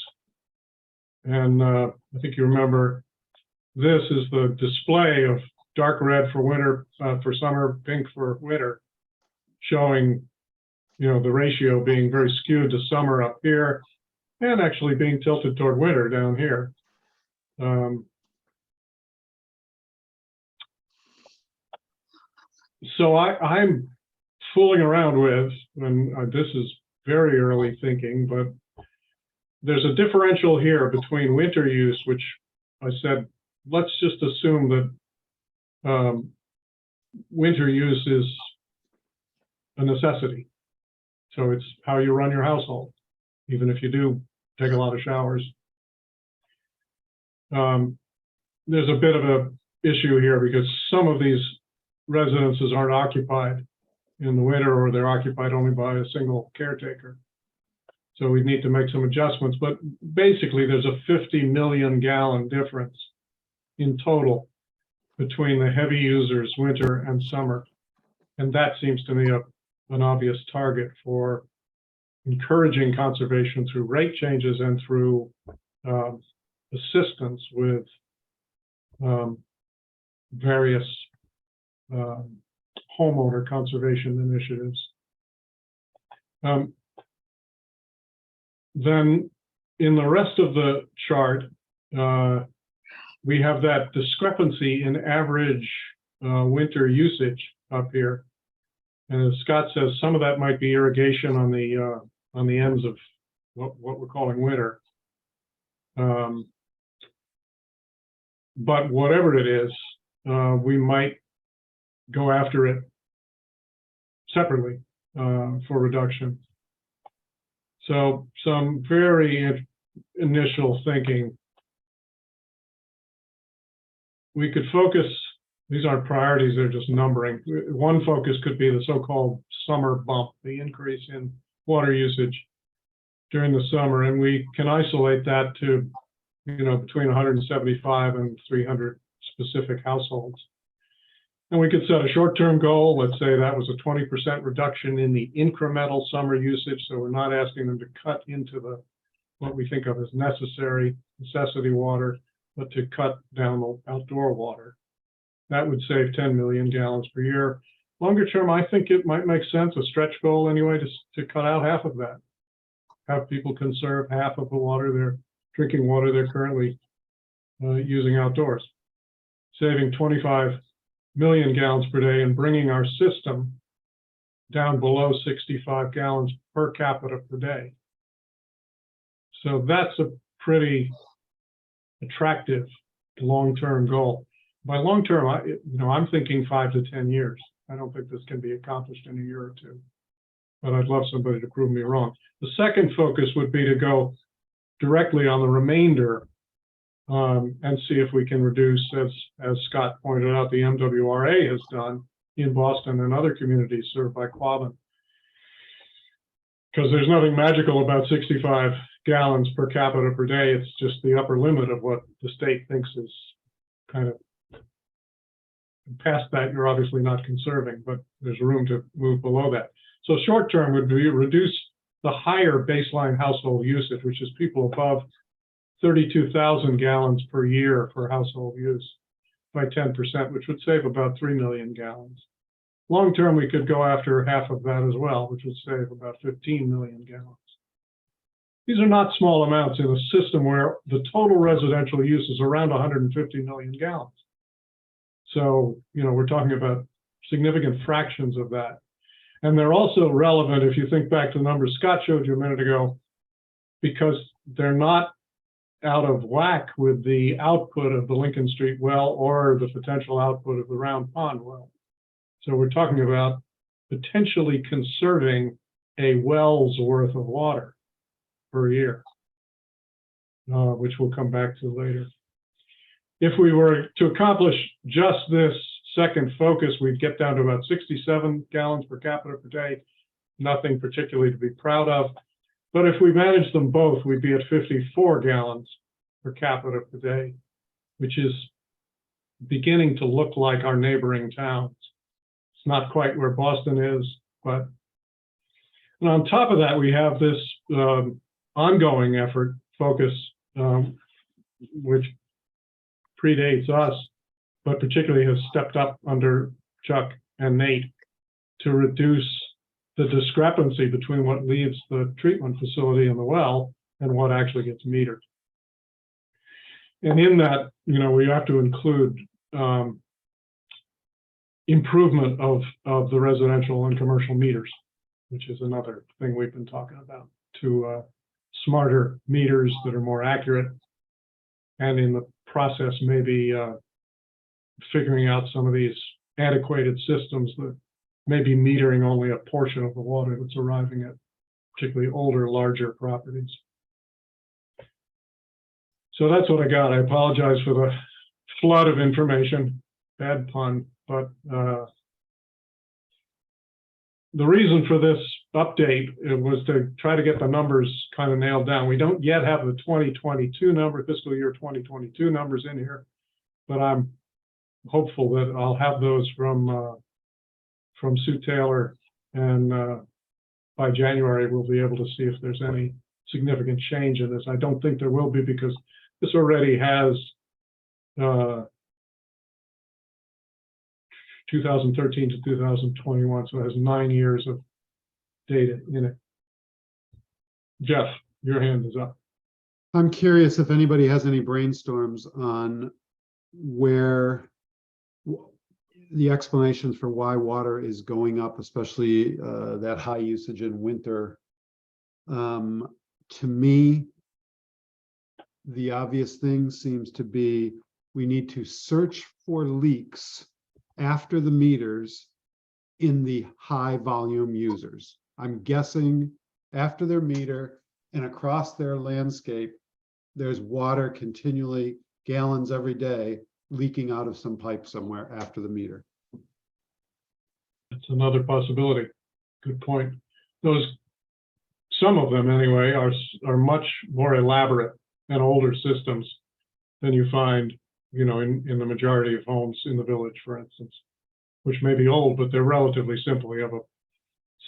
And I think you remember, this is the display of dark red for winter, for summer, pink for winter, showing, you know, the ratio being very skewed to summer up here and actually being tilted toward winter down here. So I'm fooling around with, and this is very early thinking, but there's a differential here between winter use, which I said, let's just assume that winter use is a necessity. So it's how you run your household, even if you do take a lot of showers. There's a bit of an issue here because some of these residences aren't occupied in the winter, or they're occupied only by a single caretaker. So we need to make some adjustments, but basically there's a 50 million gallon difference in total between the heavy users winter and summer. And that seems to me an obvious target for encouraging conservation through rate changes and through assistance with various homeowner conservation initiatives. Then in the rest of the chart, we have that discrepancy in average winter usage up here. And as Scott says, some of that might be irrigation on the ends of what we're calling winter. But whatever it is, we might go after it separately for reduction. So some very initial thinking. We could focus, these aren't priorities, they're just numbering. One focus could be the so-called summer bump, the increase in water usage during the summer. And we can isolate that to, you know, between 175 and 300 specific households. And we could set a short-term goal. Let's say that was a 20% reduction in the incremental summer usage. So we're not asking them to cut into what we think of as necessity water, but to cut down the outdoor water. That would save 10 million gallons per year. Longer term, I think it might make sense, a stretch goal anyway, to cut out half of that. Have people conserve half of the water, drinking water they're currently using outdoors, saving 25 million gallons per day and bringing our system down below 65 gallons per capita per day. So that's a pretty attractive long-term goal. By long-term, I'm thinking 5 to 10 years. I don't think this can be accomplished in a year or two, but I'd love somebody to prove me wrong. The second focus would be to go directly on the remainder and see if we can reduce, as Scott pointed out, the MWRA has done in Boston and other communities served by Quabbin. Because there's nothing magical about 65 gallons per capita per day. It's just the upper limit of what the state thinks is kind of past that. You're obviously not conserving, but there's room to move below that. So short term would be reduce the higher baseline household usage, which is people above 32,000 gallons per year for household use, by 10%, which would save about 3 million gallons. Long term, we could go after half of that as well, which would save about 15 million gallons. These are not small amounts in a system where the total residential use is around 150 million gallons. So, we're talking about significant fractions of that. And they're also relevant if you think back to the numbers Scott showed you a minute ago, because they're not out of whack with the output of the Lincoln Street well or the potential output of the Round Pond well. So we're talking about potentially conserving a well's worth of water per year, which we'll come back to later. If we were to accomplish just this second focus, we'd get down to about 67 gallons per capita per day. Nothing particularly to be proud of. But if we manage them both, we'd be at 54 gallons per capita per day, which is beginning to look like our neighboring towns. It's not quite where Boston is, but and on top of that, we have this ongoing effort, focus, which predates us, but particularly has stepped up under Chuck and Nate to reduce the discrepancy between what leaves the treatment facility and the well and what actually gets metered. And in that, we have to include improvement of the residential and commercial meters, which is another thing we've been talking about, to smarter meters that are more accurate, and in the process, maybe figuring out some of these antiquated systems that may be metering only a portion of the water that's arriving at particularly older, larger properties. So that's what I got. I apologize for the flood of information, bad pun, but the reason for this update was to try to get the numbers kind of nailed down. We don't yet have the 2022 number, fiscal year 2022 numbers in here, but I'm hopeful that I'll have those from Sue Taylor, and by January we'll be able to see if there's any significant change in this. I don't think there will be, because this already has 2013 to 2021, so it has 9 years of data in it. Jeff, your hand is up. I'm curious if anybody has any brainstorms on where the explanations for why water is going up, especially that high usage in winter. To me, the obvious thing seems to be we need to search for leaks after the meters in the high volume users. I'm guessing after their meter and across their landscape, there's water continually, gallons every day, leaking out of some pipe somewhere after the meter. That's another possibility. Good point. Some of them anyway, are much more elaborate and older systems than you find, in the majority of homes in the village, for instance, which may be old, but they're relatively simple. You have a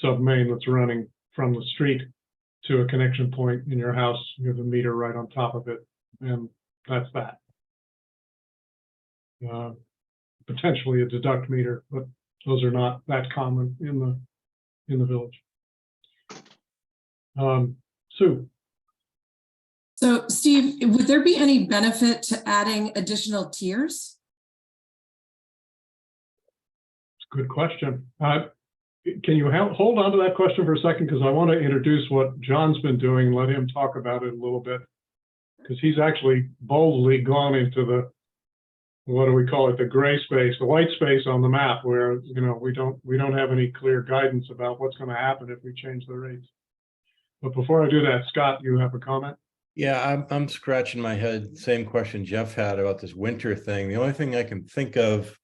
sub main that's running from the street to a connection point in your house. You have a meter right on top of it, and that's that. Potentially a deduct meter, but those are not that common in the village. Sue. So Steve, would there be any benefit to adding additional tiers? It's a good question. Can you hold on to that question for a second? Because I want to introduce what John's been doing, let him talk about it a little bit. Because he's actually boldly gone into the, what do we call it, the gray space, the white space on the map, where we don't have any clear guidance about what's going to happen if we change the rates. But before I do that, Scott, you have a comment? Yeah, I'm scratching my head. Same question Jeff had about this winter thing. The only thing I can think of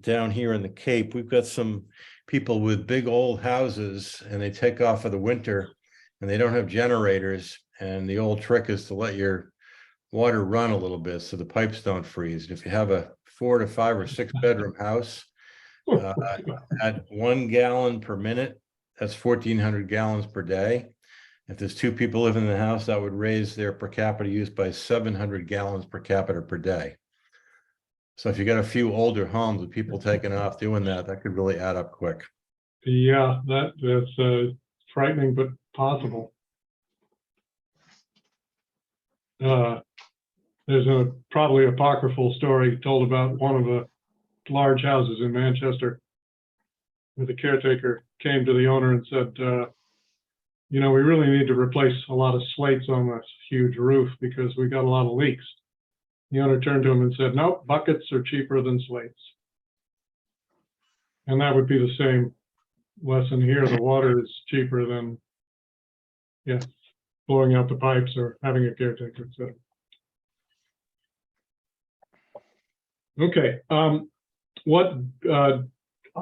down here in the Cape, we've got some people with big old houses, and they take off for the winter and they don't have generators. And the old trick is to let your water run a little bit so the pipes don't freeze. And if you have a 4 to 5 or 6 bedroom house, at 1 gallon per minute, that's 1,400 gallons per day. If there's 2 people living in the house, that would raise their per capita use by 700 gallons per capita per day. So if you got a few older homes with people taking off doing that, that could really add up quick. Yeah, that's frightening, but possible. There's a probably apocryphal story told about one of the large houses in Manchester, where the caretaker came to the owner and said, we really need to replace a lot of slates on this huge roof because we got a lot of leaks. The owner turned to him and said, nope, buckets are cheaper than slates. And that would be the same lesson here. The water is cheaper than, yeah, blowing out the pipes or having a caretaker, et cetera. Okay, I'll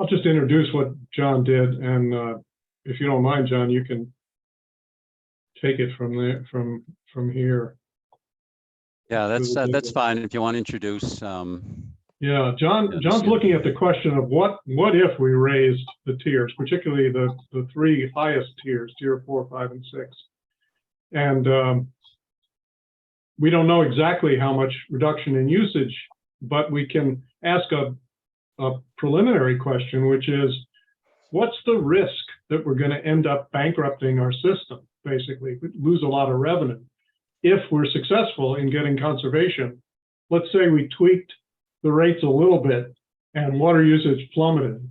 just introduce what John did, and if you don't mind, John, you can take it from there, from here. Yeah, Through the that's data. fine. If you want to introduce, Yeah, John's this is- looking at the question of what if we raised the tiers, particularly the three highest tiers, tier 4, 5, and 6. And we don't know exactly how much reduction in usage, but we can ask a preliminary question, which is, what's the risk that we're going to end up bankrupting our system, basically, we lose a lot of revenue? If we're successful in getting conservation, let's say we tweaked the rates a little bit and water usage plummeted,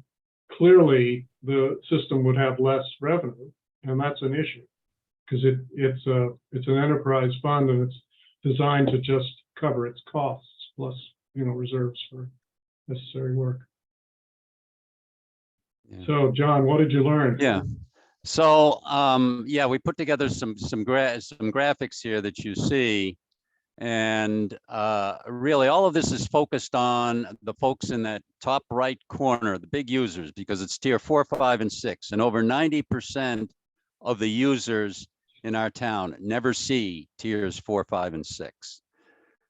clearly the system would have less revenue, and that's an issue because it's an enterprise fund and it's designed to just cover its costs plus, reserves for necessary work. Yeah. So, John, what did you learn? Yeah. So, yeah, we put together some graphics here that you see. And really, all of this is focused on the folks in that top right corner, the big users, because it's tier 4, 5, and 6. And over 90% of the users in our town never see tiers 4, 5, and 6.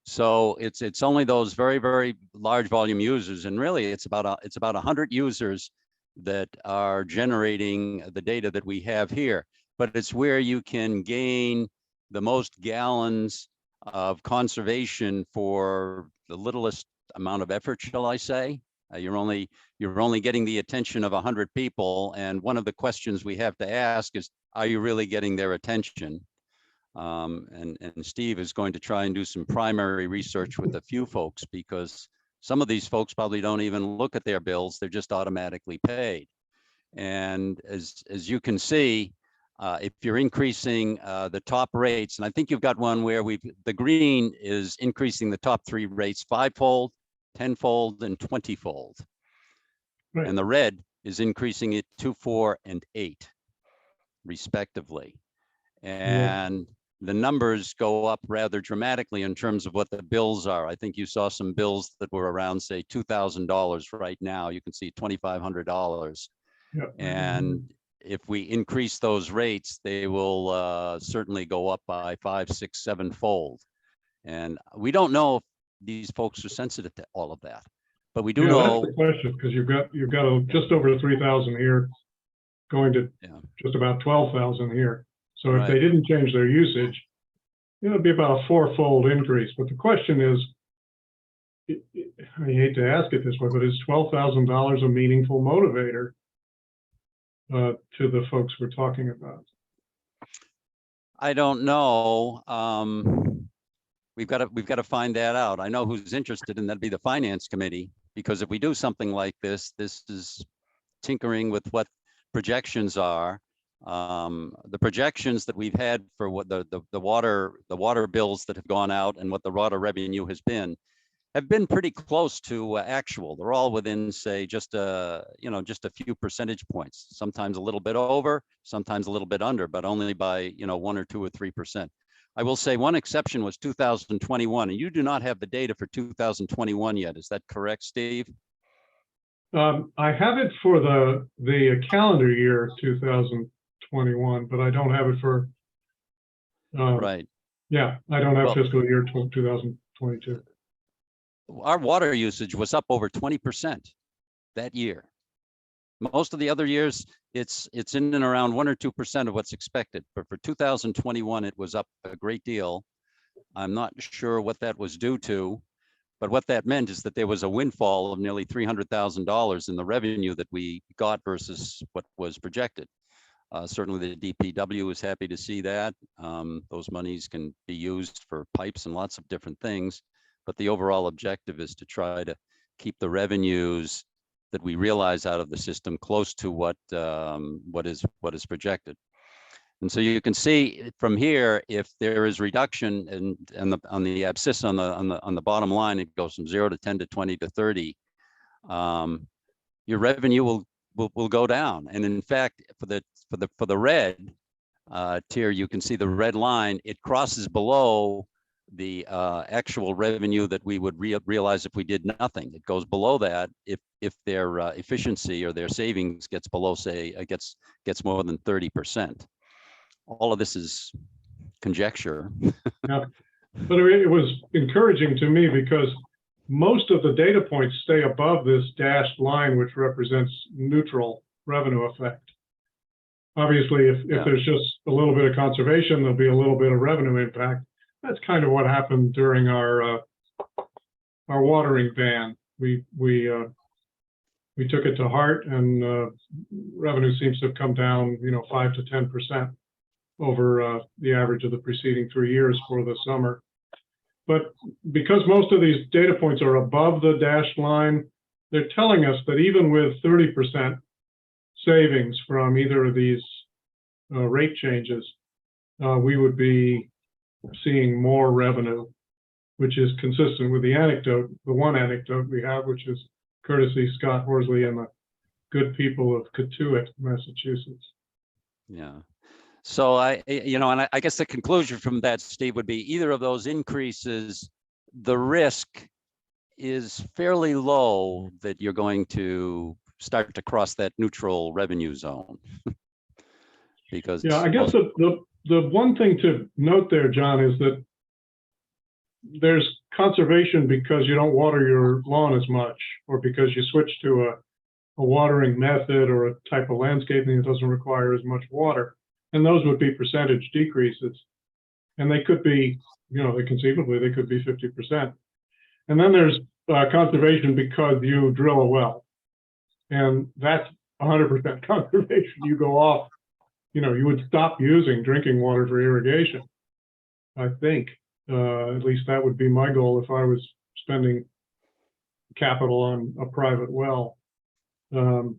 So it's only those very, very large volume users. And really, it's about 100 users that are generating the data that we have here. But it's where you can gain the most gallons of conservation for the littlest amount of effort, shall I say. You're only getting the attention of 100 people. And one of the questions we have to ask is, are you really getting their attention? And Steve is going to try and do some primary research with a few folks, because some of these folks probably don't even look at their bills. They're just automatically paid. And as you can see, if you're increasing the top rates, and I think you've got one where the green is increasing the top 3 rates 5-fold, 10-fold, and 20-fold. Right. And the red is increasing it 2, 4, and 8, respectively. And the numbers go up rather dramatically in terms of what the bills are. I think you saw some bills that were around, say, $2,000 right now. You can see $2,500. Yep. And if we increase those rates, they will certainly go up by 5, 6, 7-fold. And we don't know if these folks are sensitive to all of that, but we do know. That's the question, because you've got just over 3,000 here, going to just about 12,000 here. So if they didn't change their usage, it'd be about a 4-fold increase. But the question is, I hate to ask it this way, but is $12,000 a meaningful motivator to the folks we're talking about? I don't know. We've got to find that out. I know who's interested, and that'd be the finance committee, because if we do something like this, this is tinkering with what projections are. The projections that we've had for what the water bills that have gone out and what the water revenue has been have been pretty close to actual. They're all within, say, just a few percentage points, sometimes a little bit over, sometimes a little bit under, but only by 1 or 2 or 3%. I will say one exception was 2021, and you do not have the data for 2021 yet. Is that correct, Steve? I have it for the calendar year 2021, but I don't have it for Right. Yeah, I don't have fiscal year 2022. Our water usage was up over 20% that year. Most of the other years, it's in and around 1 or 2% of what's expected. But for 2021, it was up a great deal. I'm not sure what that was due to, but what that meant is that there was a windfall of nearly $300,000 in the revenue that we got versus what was projected. Certainly the DPW was happy to see that. Those monies can be used for pipes and lots of different things. But the overall objective is to try to keep the revenues that we realize out of the system close to what is projected. And so you can see from here, if there is reduction on the abscissa on the bottom line, it goes from 0 to 10 to 20 to 30. your revenue will go down. And in fact, for the red tier, you can see the red line, it crosses below the actual revenue that we would realize if we did nothing. It goes below that if their efficiency or their savings gets below, say, gets more than 30%. All of this is conjecture. Yeah. But it was encouraging to me because most of the data points stay above this dashed line, which represents neutral revenue effect. Obviously, if there's just a little bit of conservation, there'll be a little bit of revenue impact. That's kind of what happened during our watering ban. We took it to heart, and revenue seems to have come down, 5 to 10% over the average of the preceding 3 years for the summer. But because most of these data points are above the dashed line, they're telling us that even with 30% savings from either of these rate changes, we would be seeing more revenue, which is consistent with the one anecdote we have, which is courtesy Scott Horsley and the good people of Cotuit, Massachusetts. Yeah. So and I guess the conclusion from that, Steve, would be either of those increases, the risk is fairly low that you're going to start to cross that neutral revenue zone. Because yeah, I guess the one thing to note there, John, is that there's conservation because you don't water your lawn as much, or because you switch to a watering method or a type of landscaping that doesn't require as much water. And those would be percentage decreases. And they could be, conceivably, they could be 50%. And then there's conservation because you drill a well. And that's 100% conservation. You go off, you would stop using drinking water for irrigation. I think, at least that would be my goal if I was spending capital on a private well. And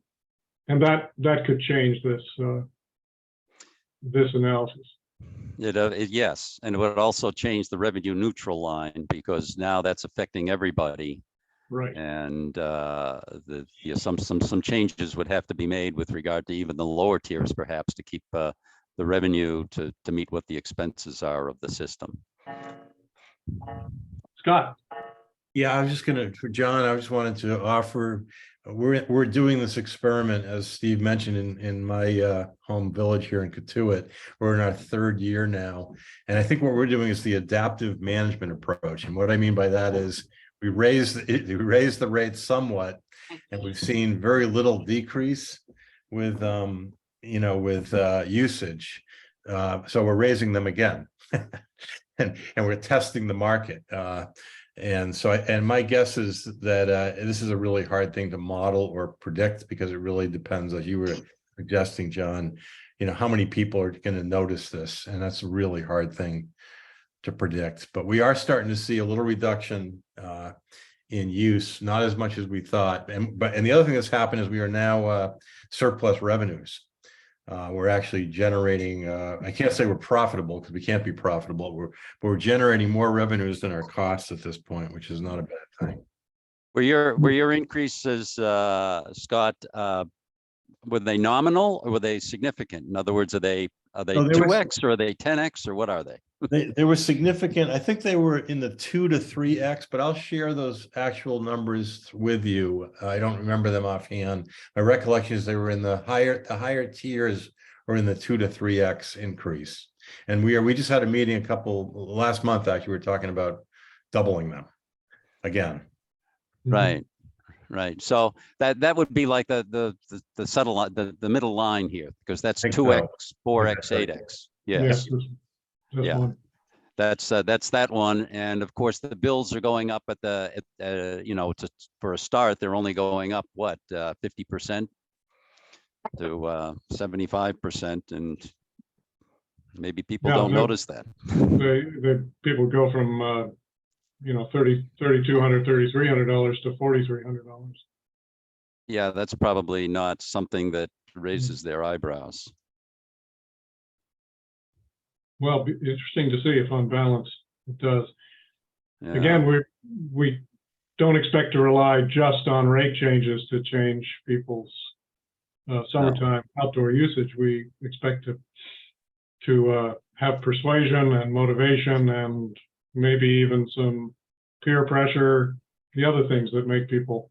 that could change this analysis. Yes, and it would also change the revenue neutral line, because now that's affecting everybody. Right. And some changes would have to be made with regard to even the lower tiers, perhaps, to keep the revenue to meet what the expenses are of the system. Scott. Yeah, I was just for John, I just wanted to offer, we're doing this experiment, as Steve mentioned, in my home village here in Cotuit. We're in our 3rd year now. And I think what we're doing is the adaptive management approach. And what I mean by that is we raised the rates somewhat, and we've seen very little decrease with usage. So we're raising them again. and we're testing the market. And my guess is that this is a really hard thing to model or predict, because it really depends, as you were suggesting, John, how many people are going to notice this, and that's a really hard thing to predict. But we are starting to see a little reduction in use, not as much as we thought. And the other thing that's happened is we are now surplus revenues. We're actually generating, I can't say we're profitable, because we can't be profitable. We're generating more revenues than our costs at this point, which is not a bad thing. Were your increases, Scott, were they nominal or were they significant? In other words, are they 2x or are they 10x, or what are they? They were significant. I think they were in the 2 to 3x, but I'll share those actual numbers with you. I don't remember them offhand. My recollection is they were in the higher tiers, or in the 2 to 3x increase. And we just had a meeting last month. Actually, we were talking about doubling them again. Right. Right. So that would be like the subtle, the middle line here, because that's 2x, 4x, 8x. Yes. Yeah. One. That's that one. And of course, the bills are going up for a start, they're only going up, what, 50% to 75%. And maybe people don't notice that. The people go from, $3,200, $3,300 to $4,300. Yeah, that's probably not something that raises their eyebrows. Well, interesting to see if on balance it does. Yeah. Again, we don't expect to rely just on rate changes to change people's summertime outdoor usage. We expect to have persuasion and motivation and maybe even some peer pressure, the other things that make people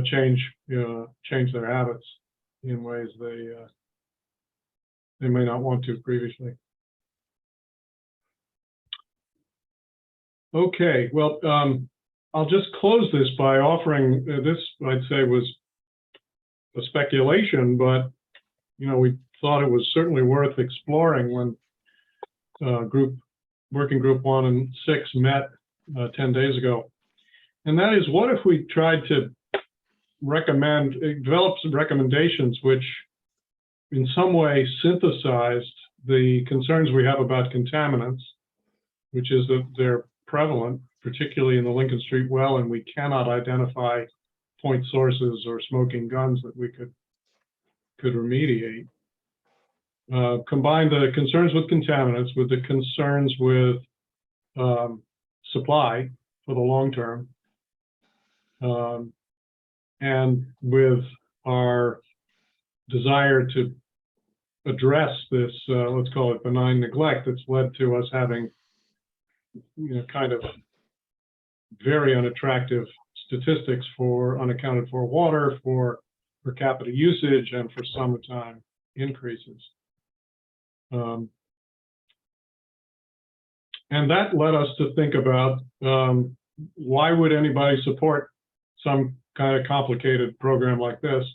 change their habits in ways they may not want to previously. Okay, well, I'll just close this by offering this. I'd say was a speculation, but we thought it was certainly worth exploring when working group 1 and 6 met 10 days ago. And that is, what if we tried to develop some recommendations which in some way synthesized the concerns we have about contaminants, which is that they're prevalent, particularly in the Lincoln Street well, and we cannot identify point sources or smoking guns that we could remediate. Combine the concerns with contaminants with the concerns with supply for the long term, and with our desire to address this, let's call it benign neglect, that's led to us having kind of very unattractive statistics for unaccounted for water, for per capita usage, and for summertime increases. And that led us to think about why would anybody support some kind of complicated program like this?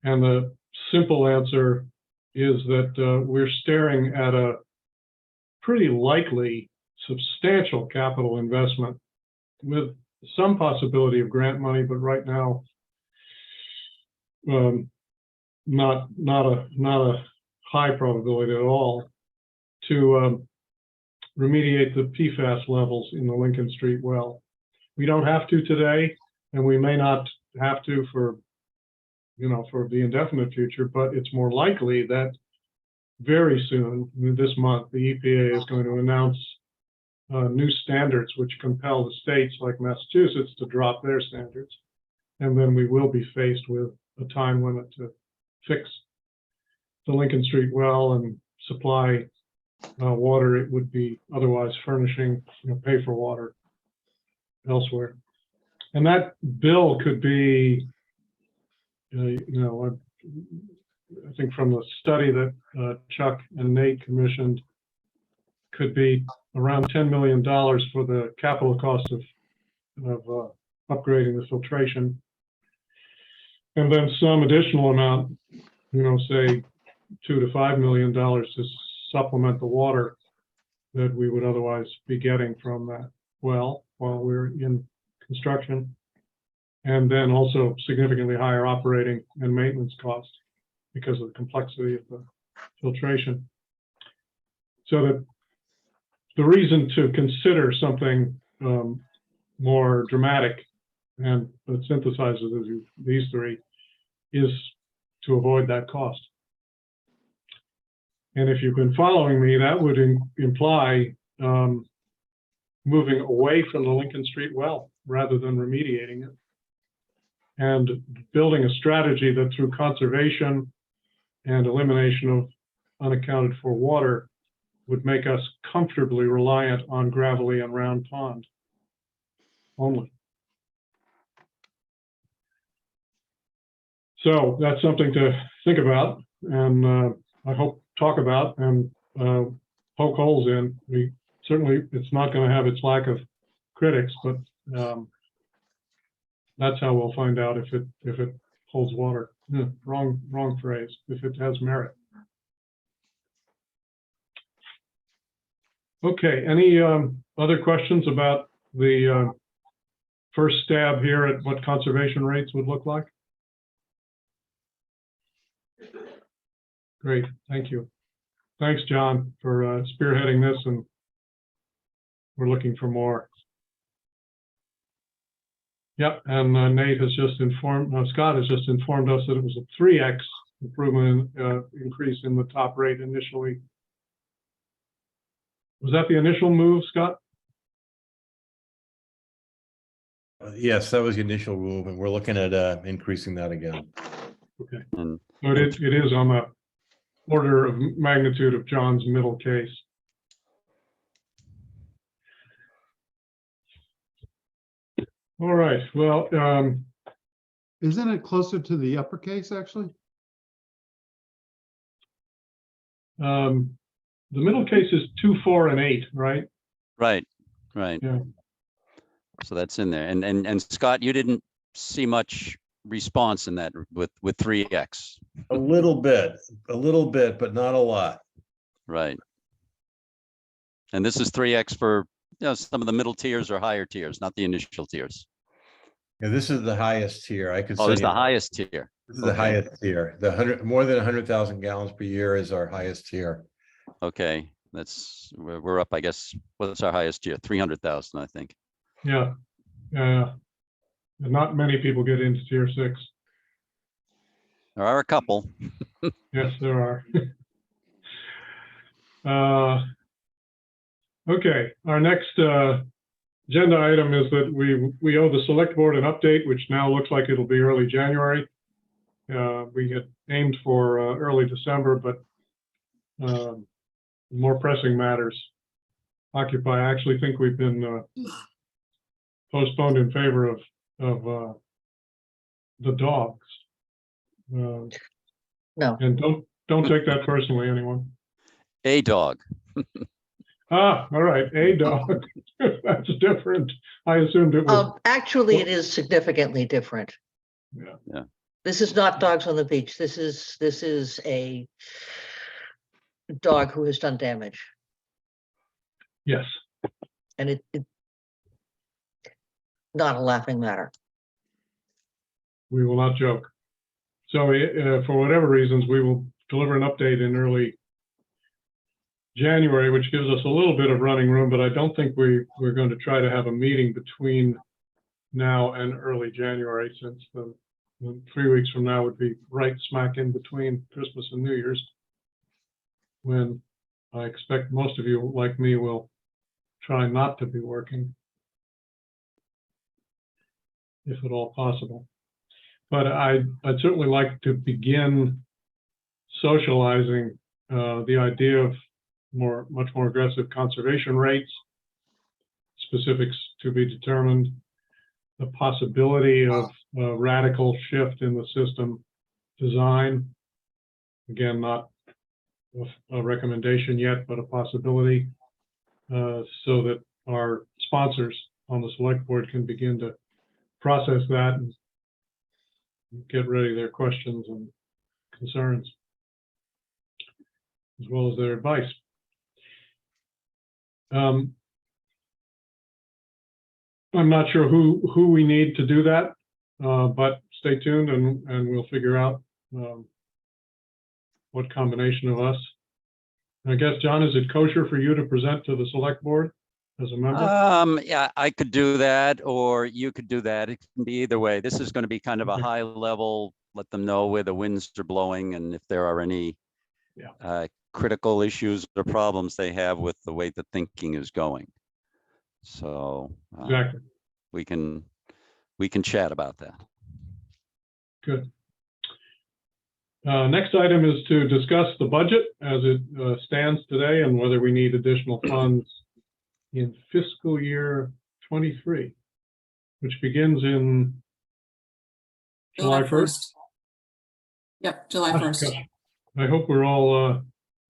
And the simple answer is that we're staring at a pretty likely substantial capital investment with some possibility of grant money, but right now, not a high probability at all, to remediate the PFAS levels in the Lincoln Street well. We don't have to today, and we may not have to for the indefinite future, but it's more likely that very soon, this month, the EPA is going to announce new standards which compel the states like Massachusetts to drop their standards. And then we will be faced with a time limit to fix the Lincoln Street well and supply water it would be otherwise furnishing, pay for water elsewhere. And that bill could be, I think from the study that Chuck and Nate commissioned, could be around $10 million for the capital cost of upgrading the filtration. And then some additional amount, say $2 to $5 million to supplement the water that we would otherwise be getting from that well while we're in construction. And then also significantly higher operating and maintenance costs because of the complexity of the filtration. So that the reason to consider something more dramatic and that synthesizes these three is to avoid that cost. And if you've been following me, that would imply moving away from the Lincoln Street well rather than remediating it, and building a strategy that through conservation and elimination of unaccounted for water would make us comfortably reliant on gravelly and round pond only. So that's something to think about, and I hope talk about and poke holes in. We certainly, it's not going to have its lack of critics, but that's how we'll find out if it holds water. Wrong phrase. If it has merit. Okay. Any other questions about the first stab here at what conservation rates would look like? Great, thank you. Thanks, John, for spearheading this, and we're looking for more. Yep, and Nate has just informed, Scott has just informed us that it was a 3x improvement, increase in the top rate initially. Was that the initial move, Scott? Yes, that was the initial move, and we're looking at increasing that again. Okay, And so it is on the order of magnitude of John's middle case. All right, well, Isn't it closer to the uppercase, actually? the middle case is 2, 4, and 8, right? right, right. Yeah. So that's in there. And Scott, you didn't see much response in that with 3X, A little bit, but not a lot. right? And this is 3X for, some of the middle tiers or higher tiers, not the initial tiers. Yeah, this is the highest tier. I could Oh, say this is the highest tier. this is the okay. highest tier. More than 100,000 gallons per year is our highest tier. Okay, we're up, I guess, what's our highest tier? 300,000, I think. Yeah, not many people get into tier 6. There are a couple. Yes, there are. Okay, our next agenda item is that we owe the select board an update, which now looks like it'll be early January. We had aimed for early December, but more pressing matters occupy. I actually think we've been postponed in favor of the dogs. No. And don't take that personally, anyone. A dog. All right, a dog. That's different. I assumed it was. Actually, it is significantly different. Yeah. Yeah. This is not dogs on the beach. This is a dog who has done damage, Yes. and it not a laughing matter. We will not joke. So for whatever reasons, we will deliver an update in early January, which gives us a little bit of running room, but I don't think we're going to try to have a meeting between now and early January, since the 3 weeks from now would be right smack in between Christmas and New Year's, when I expect most of you, like me, will try not to be working, if at all possible. But I'd certainly like to begin socializing the idea of much more aggressive conservation rates, specifics to be determined, the possibility of a radical shift in the system design. Again, not a recommendation yet, but a possibility, so that our sponsors on the select board can begin to process that and get ready their questions and concerns, as well as their advice. I'm not sure who we need to do that, but stay tuned and we'll figure out what combination of us. I guess, John, is it kosher for you to present to the select board as a member? Yeah, I could do that, or you could do that. It can be either way. This is going to be kind of a Okay. high level, let them know where the winds are blowing and if there are any critical issues or problems they have with the way the thinking is going. So Exactly. we can chat about that. Good. Next item is to discuss the budget as it stands today and whether we need additional funds in fiscal year 23, which begins in July 1st. Yep, July 1st. I hope we're all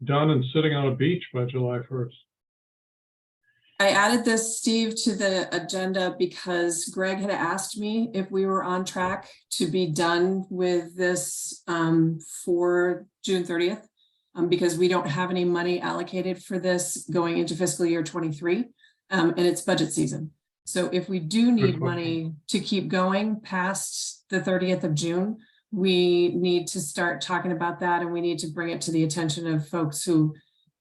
done and sitting on a beach by July 1st. I added this, Steve, to the agenda because Greg had asked me if we were on track to be done with this for June 30th, because we don't have any money allocated for this going into fiscal year 23, and it's budget season. So if we do need money to keep going past the 30th of June, we need to start talking about that, and we need to bring it to the attention of folks who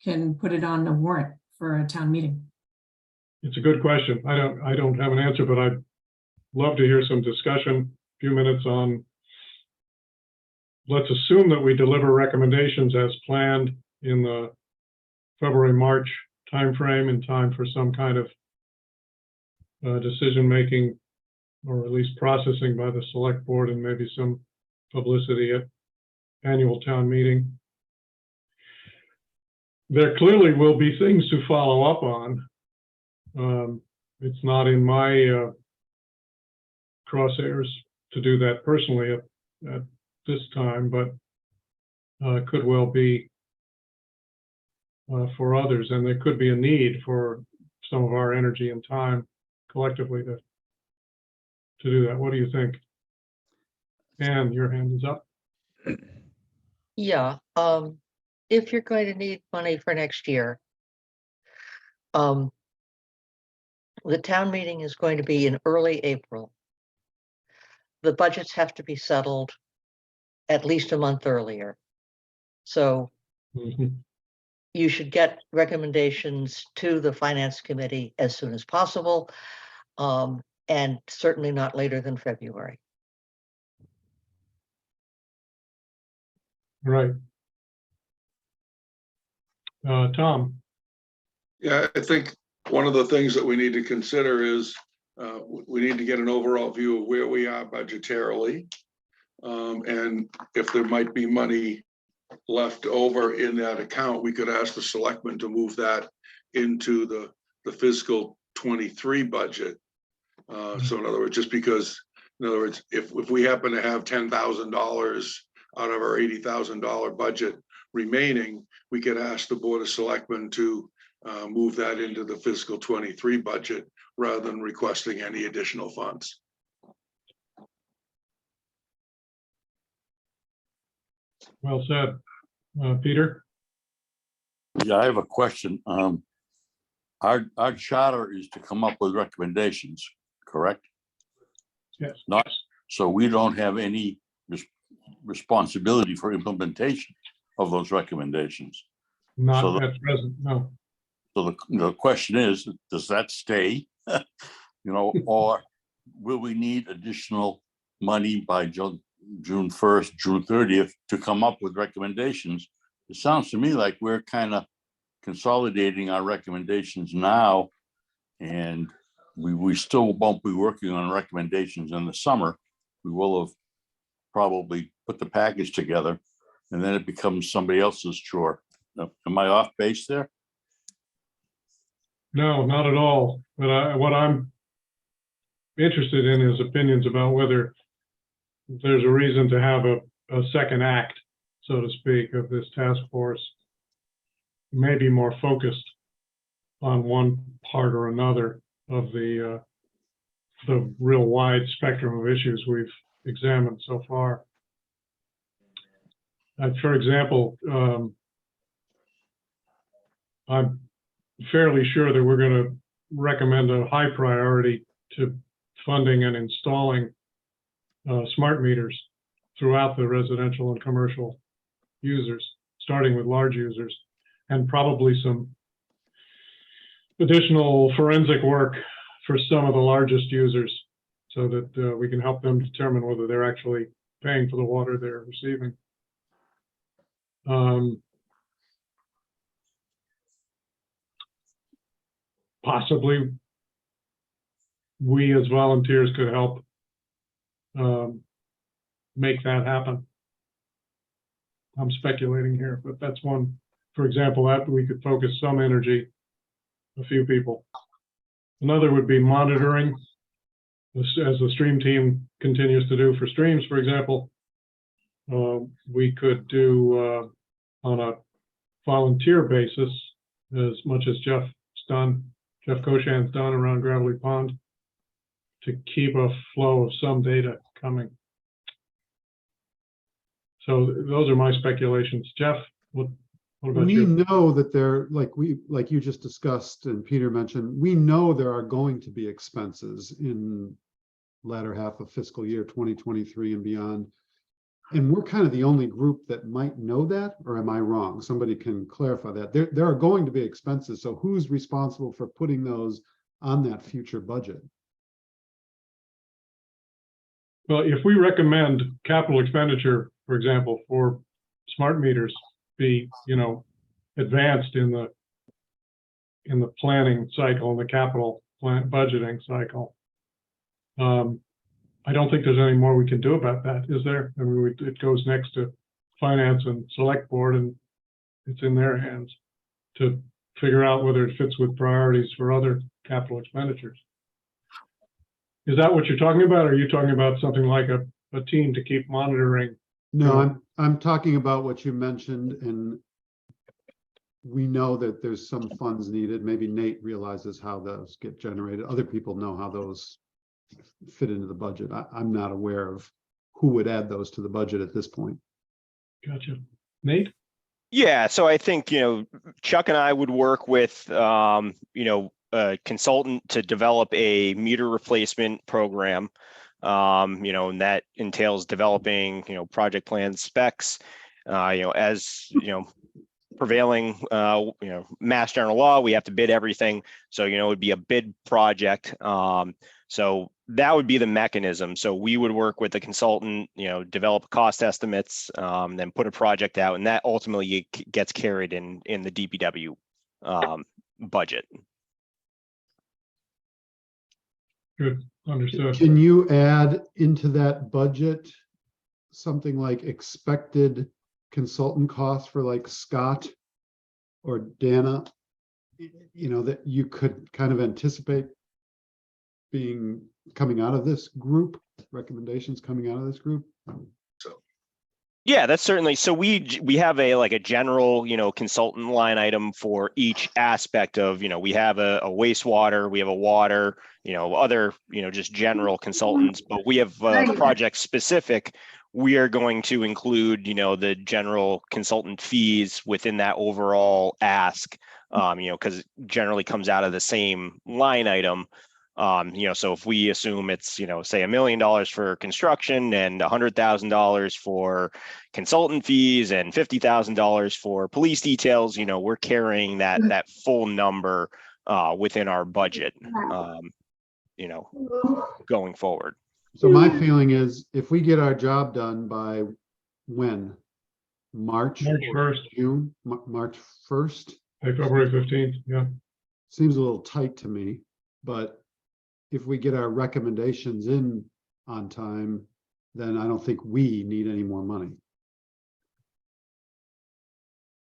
can put it on a warrant for a town meeting. It's a good question. I don't have an answer, but I'd love to hear some discussion, a few minutes on, let's assume that we deliver recommendations as planned in the February, March timeframe, in time for some kind of decision-making or at least processing by the select board and maybe some publicity at annual town meeting. There clearly will be things to follow up on. It's not in my crosshairs to do that personally at this time, but could well be for others, and there could be a need for some of our energy and time collectively to do that. What do you think? Anne, your hand is up. Yeah, if you're going to need money for next year, the town meeting is going to be in early April. The budgets have to be settled at least a month earlier. So Mhm. you should get recommendations to the finance committee as soon as possible, and certainly not later than February. Right. Tom, Yeah, I think one of the things that we need to consider is we need to get an overall view of where we are budgetarily. And if there might be money left over in that account, we could ask the selectmen to move that into the fiscal 23 budget. So in other words, just because, in other words, if we happen to have $10,000 out of our $80,000 budget remaining, we could ask the Board of Selectmen to move that into the fiscal 23 budget rather than requesting any additional funds. well said. Peter? Yeah, I have a question. Our charter is to come up with recommendations, correct? Yes. Not, so we don't have any responsibility for implementation of those recommendations. Not So at present, no. So the question is, does that stay? Or will we need additional money by June 1st, June 30th to come up with recommendations? It sounds to me like we're kind of consolidating our recommendations now, and we still won't be working on recommendations in the summer. We will have probably put the package together, and then it becomes somebody else's chore. Am I off base there? No, not at all. But what I'm interested in is opinions about whether there's a reason to have a second act, so to speak, of this task force, maybe more focused on one part or another of the real wide spectrum of issues we've examined so far. For example, I'm fairly sure that we're going to recommend a high priority to funding and installing smart meters throughout the residential and commercial users, starting with large users, and probably some additional forensic work for some of the largest users so that we can help them determine whether they're actually paying for the water they're receiving. Possibly we as volunteers could help make that happen. I'm speculating here, but that's one, for example, that we could focus some energy, a few people. Another would be monitoring, as the stream team continues to do for streams, for example. We could do on a volunteer basis, as much as Jeff Koshan's done around Gravelly Pond, to keep a flow of some data coming. So those are my speculations. Jeff, what about We you? know that there, like you just discussed and Peter mentioned, we know there are going to be expenses in latter half of fiscal year 2023 and beyond. And we're kind of the only group that might know that, or am I wrong? Somebody can clarify that. There are going to be expenses. So who's responsible for putting those on that future budget? Well, if we recommend capital expenditure, for example, for smart meters be, advanced in the planning cycle, in the capital plan budgeting cycle, I don't think there's any more we can do about that, is there? I mean, it goes next to finance and select board, and it's in their hands to figure out whether it fits with priorities for other capital expenditures. Is that what you're talking about? Or are you talking about something like a team to keep monitoring? No, I'm talking about what you mentioned, and we know that there's some funds needed. Maybe Nate realizes how those get generated. Other people know how those fit into the budget. I'm not aware of who would add those to the budget at this point. Gotcha. Nate? Yeah, so I think, Chuck and I would work with, a consultant to develop a meter replacement program. And that entails developing, project plans, specs, as, prevailing, Mass General Law, we have to bid everything. So, it would be a bid project. So that would be the mechanism. So we would work with the consultant, develop cost estimates, then put a project out, and that ultimately gets carried in the DPW budget. Good, understood. Can you add into that budget something like expected consultant costs for like Scott or Dana? That you could kind of anticipate coming out of this group, recommendations coming out of this group? Yeah, that's certainly, so we have a general, consultant line item for each aspect of, we have a wastewater, we have a water, other, just general consultants, but we have project specific. We are going to include, the general consultant fees within that overall ask, because it generally comes out of the same line item. So if we assume it's, say $1 million for construction and $100,000 for consultant fees and $50,000 for police details, we're carrying that full number within our budget, going forward. So my feeling is if we get our job done by when? March? March or 1st. June, March 1st? February 15th, yeah. Seems a little tight to me, but if we get our recommendations in on time, then I don't think we need any more money.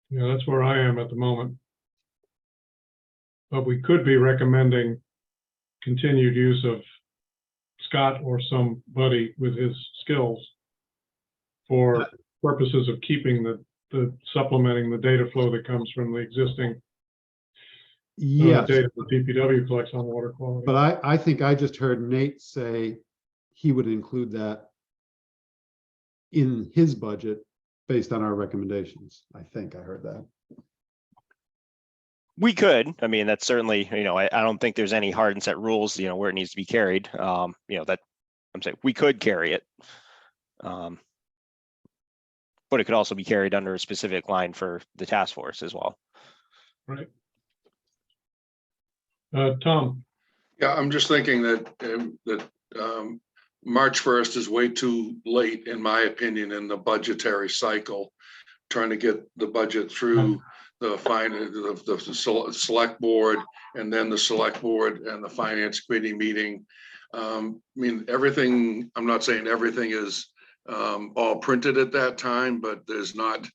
Yeah, that's where I am at the moment. But we could be recommending continued use of Scott or somebody with his skills for purposes of keeping the supplementing the data flow that comes from the existing Yes, data the DPW collects on water quality. but I think I just heard Nate say he would include that in his budget based on our recommendations. I think I heard that. We could, I mean, that's certainly, I don't think there's any hard and set rules, where it needs to be carried. That I'm saying we could carry it. But it could also be carried under a specific line for the task force as well. Right. Tom? Yeah, I'm just thinking that March 1st is way too late, in my opinion, in the budgetary cycle, trying to get the budget through the select board, and then the select board and the finance committee meeting. I mean, everything, I'm not saying everything is all printed at that time, but there's not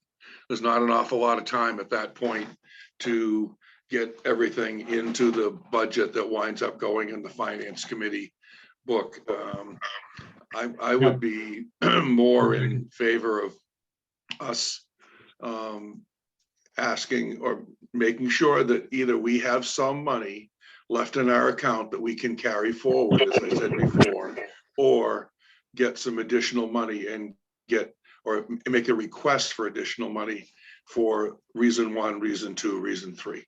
an awful lot of time at that point to get everything into the budget that winds up going in the finance committee book. I would be more in favor of us asking or making sure that either we have some money left in our account that we can carry forward, as I said before, or get some additional money and make a request for additional money for reason 1, reason 2, reason 3.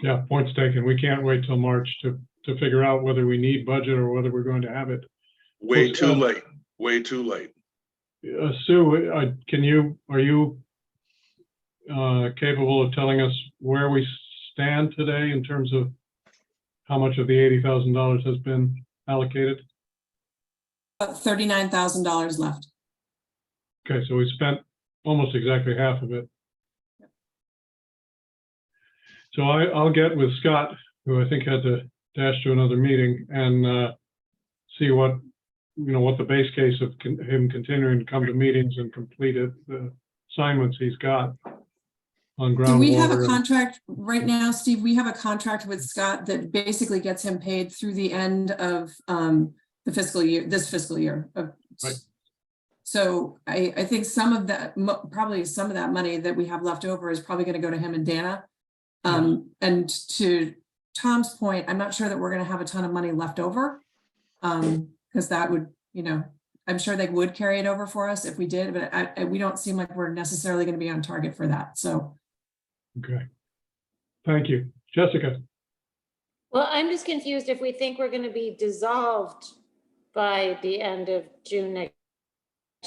Yeah, point's taken. We can't wait till March to figure out whether we need budget or whether we're going to have it. Way too late, way too late. Sue, are you capable of telling us where we stand today in terms of how much of the $80,000 has been allocated? $39,000 left. Okay, so we spent almost exactly half of it. So I'll get with Scott, who I think had to dash to another meeting, and see what, what the base case of him continuing to come to meetings and complete it, the assignments he's got on Do we have a groundwater. and- contract right now, Steve? We have a contract with Scott that basically gets him paid through the end of the fiscal year, this fiscal year. Right. So I think some of that, probably some of that money that we have left over is probably going to go to him and Dana. And to Tom's point, I'm not sure that we're going to have a ton of money left over. Because that would, I'm sure they would carry it over for us if we did, but we don't seem like we're necessarily going to be on target for that. So. Okay. Thank you. Jessica? Well, I'm just confused if we think we're gonna be dissolved by the end of June next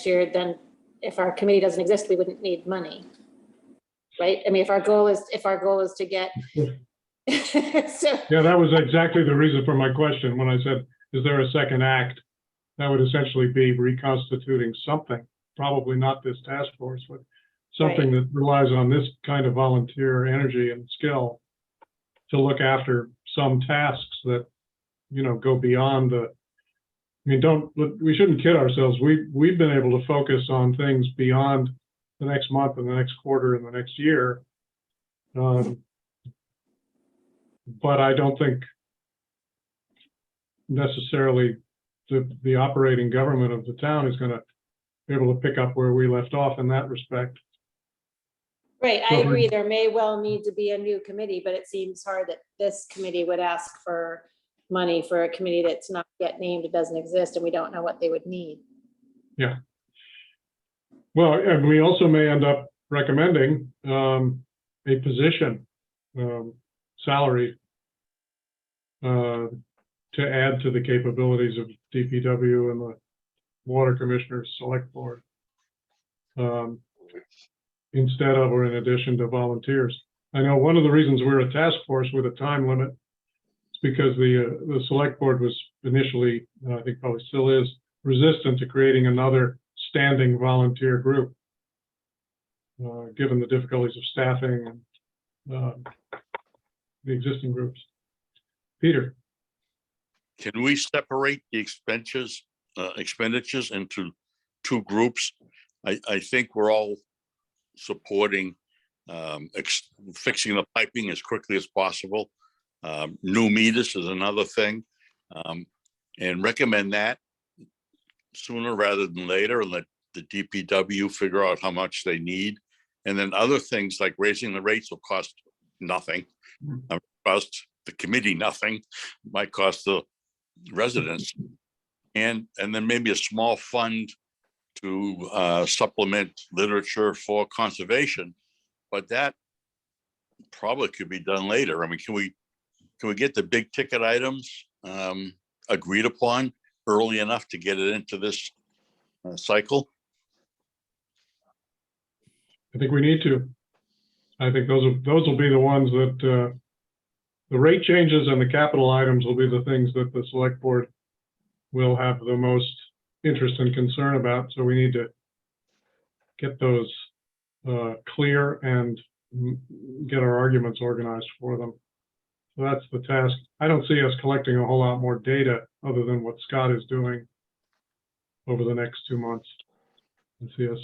year, then if our committee doesn't exist, we wouldn't need money. Right? I mean, if our goal is to get. So, Yeah, that was exactly the reason for my question. When I said, is there a second act? That would essentially be reconstituting something, probably not this task force, but something that relies on this kind of volunteer energy and skill to look after some tasks that, go beyond the, we shouldn't kid ourselves. We've been able to focus on things beyond the next month and the next quarter and the next year. But I don't think necessarily the operating government of the town is going to be able to pick up where we left off in that respect. right, I agree, there may well need to be a new committee, but it seems hard that this committee would ask for money for a committee that's not yet named, it doesn't exist, and we don't know what they would need. Yeah. Well, and we also may end up recommending a position, salary, to add to the capabilities of DPW and the Water Commissioners Select Board, instead of or in addition to volunteers. I know one of the reasons we're a task force with a time limit is because the Select Board was initially, I think probably still is, resistant to creating another standing volunteer group, given the difficulties of staffing and the existing groups. Peter? Can we separate the expenditures into two groups? I think we're all supporting fixing the piping as quickly as possible. New meters is another thing, and recommend that sooner rather than later, and let the DPW figure out how much they need. And then other things like raising the rates will cost nothing, cost the committee nothing, might cost the residents, and then maybe a small fund to supplement literature for conservation, but that probably could be done later. I mean, can we get the big ticket items agreed upon early enough to get it into this cycle? I think we need to. I think those will be the ones that the rate changes and the capital items will be the things that the Select Board will have the most interest and concern about. So we need to get those clear and get our arguments organized for them. So that's the task. I don't see us collecting a whole lot more data other than what Scott is doing over the next 2 months. I see us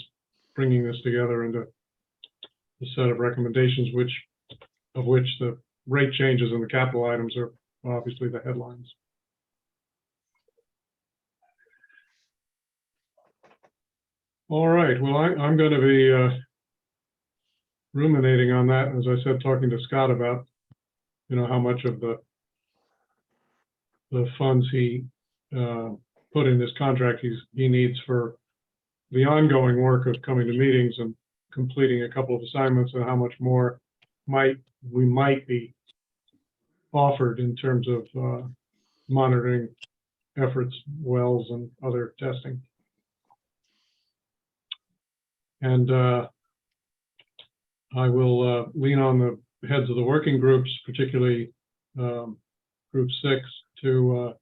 bringing this together into a set of recommendations, of which the rate changes and the capital items are obviously the headlines. All right, well, I'm going to be ruminating on that, as I said, talking to Scott about, how much of the funds he put in this contract he needs for the ongoing work of coming to meetings and completing a couple of assignments, and how much more we might be offered in terms of monitoring efforts, wells, and other testing. And I will lean on the heads of the working groups, particularly Group 6, to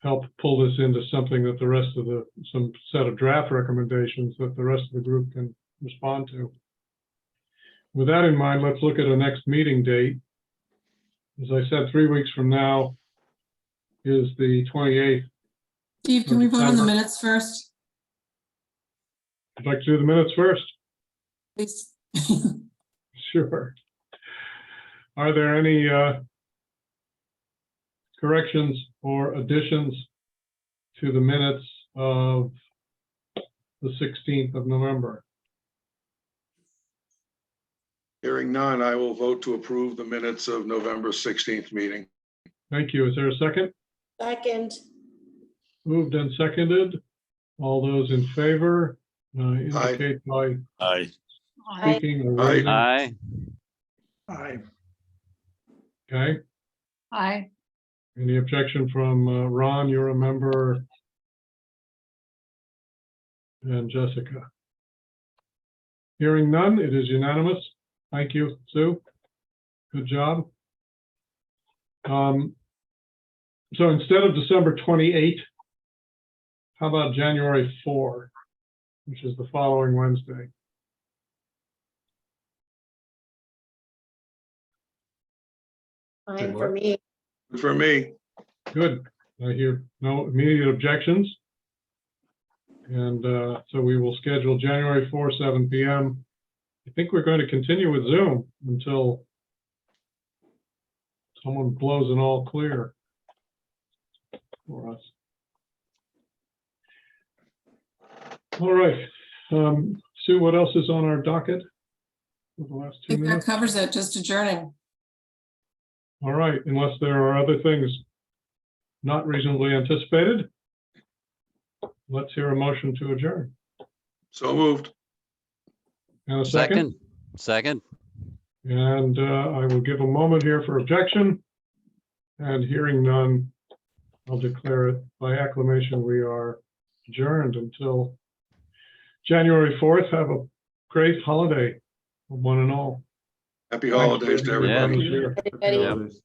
help pull this into something that the rest of some set of draft recommendations that the rest of the group can respond to. With that in mind, let's look at a next meeting date. As I said, 3 weeks from now, is the 28th. Steve, can we vote on the minutes first, I'd like to do the minutes first. please? Sure. Are there any corrections or additions to the minutes of the 16th of November? Hearing none, I will vote to approve the minutes of November 16th meeting. Thank you. Is there a second? Second, Moved and seconded. All those in favor indicate by Aye. speaking or Aye. raising. Aye. Aye. Okay. Aye. Any objection from Ron? You're a member. And Jessica. Hearing none, it is unanimous. Thank you, Sue. Good job. So instead of December 28, how about January 4, which is the following Wednesday? fine for me. For me, Good. I hear no immediate objections. And so we will schedule January 4, 7 p.m. I think we're going to continue with Zoom until someone blows an all clear for us. All right. Sue, what else is on our docket for the last I 2 think that minutes? covers it, just adjourning. All right, unless there are other things not reasonably anticipated, let's hear a motion to adjourn. so moved. And a second? Second. And I will give a moment here for objection. And hearing none, I'll declare it by acclamation. We are adjourned until January 4th. Have a great holiday, one and all. Happy holidays to everybody. Who's here. Everybody.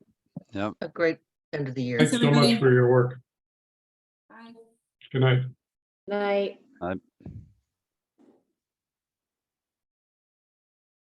Yep. A great end of the year. Thanks so much for your work. Bye. Good night. Night. Aye.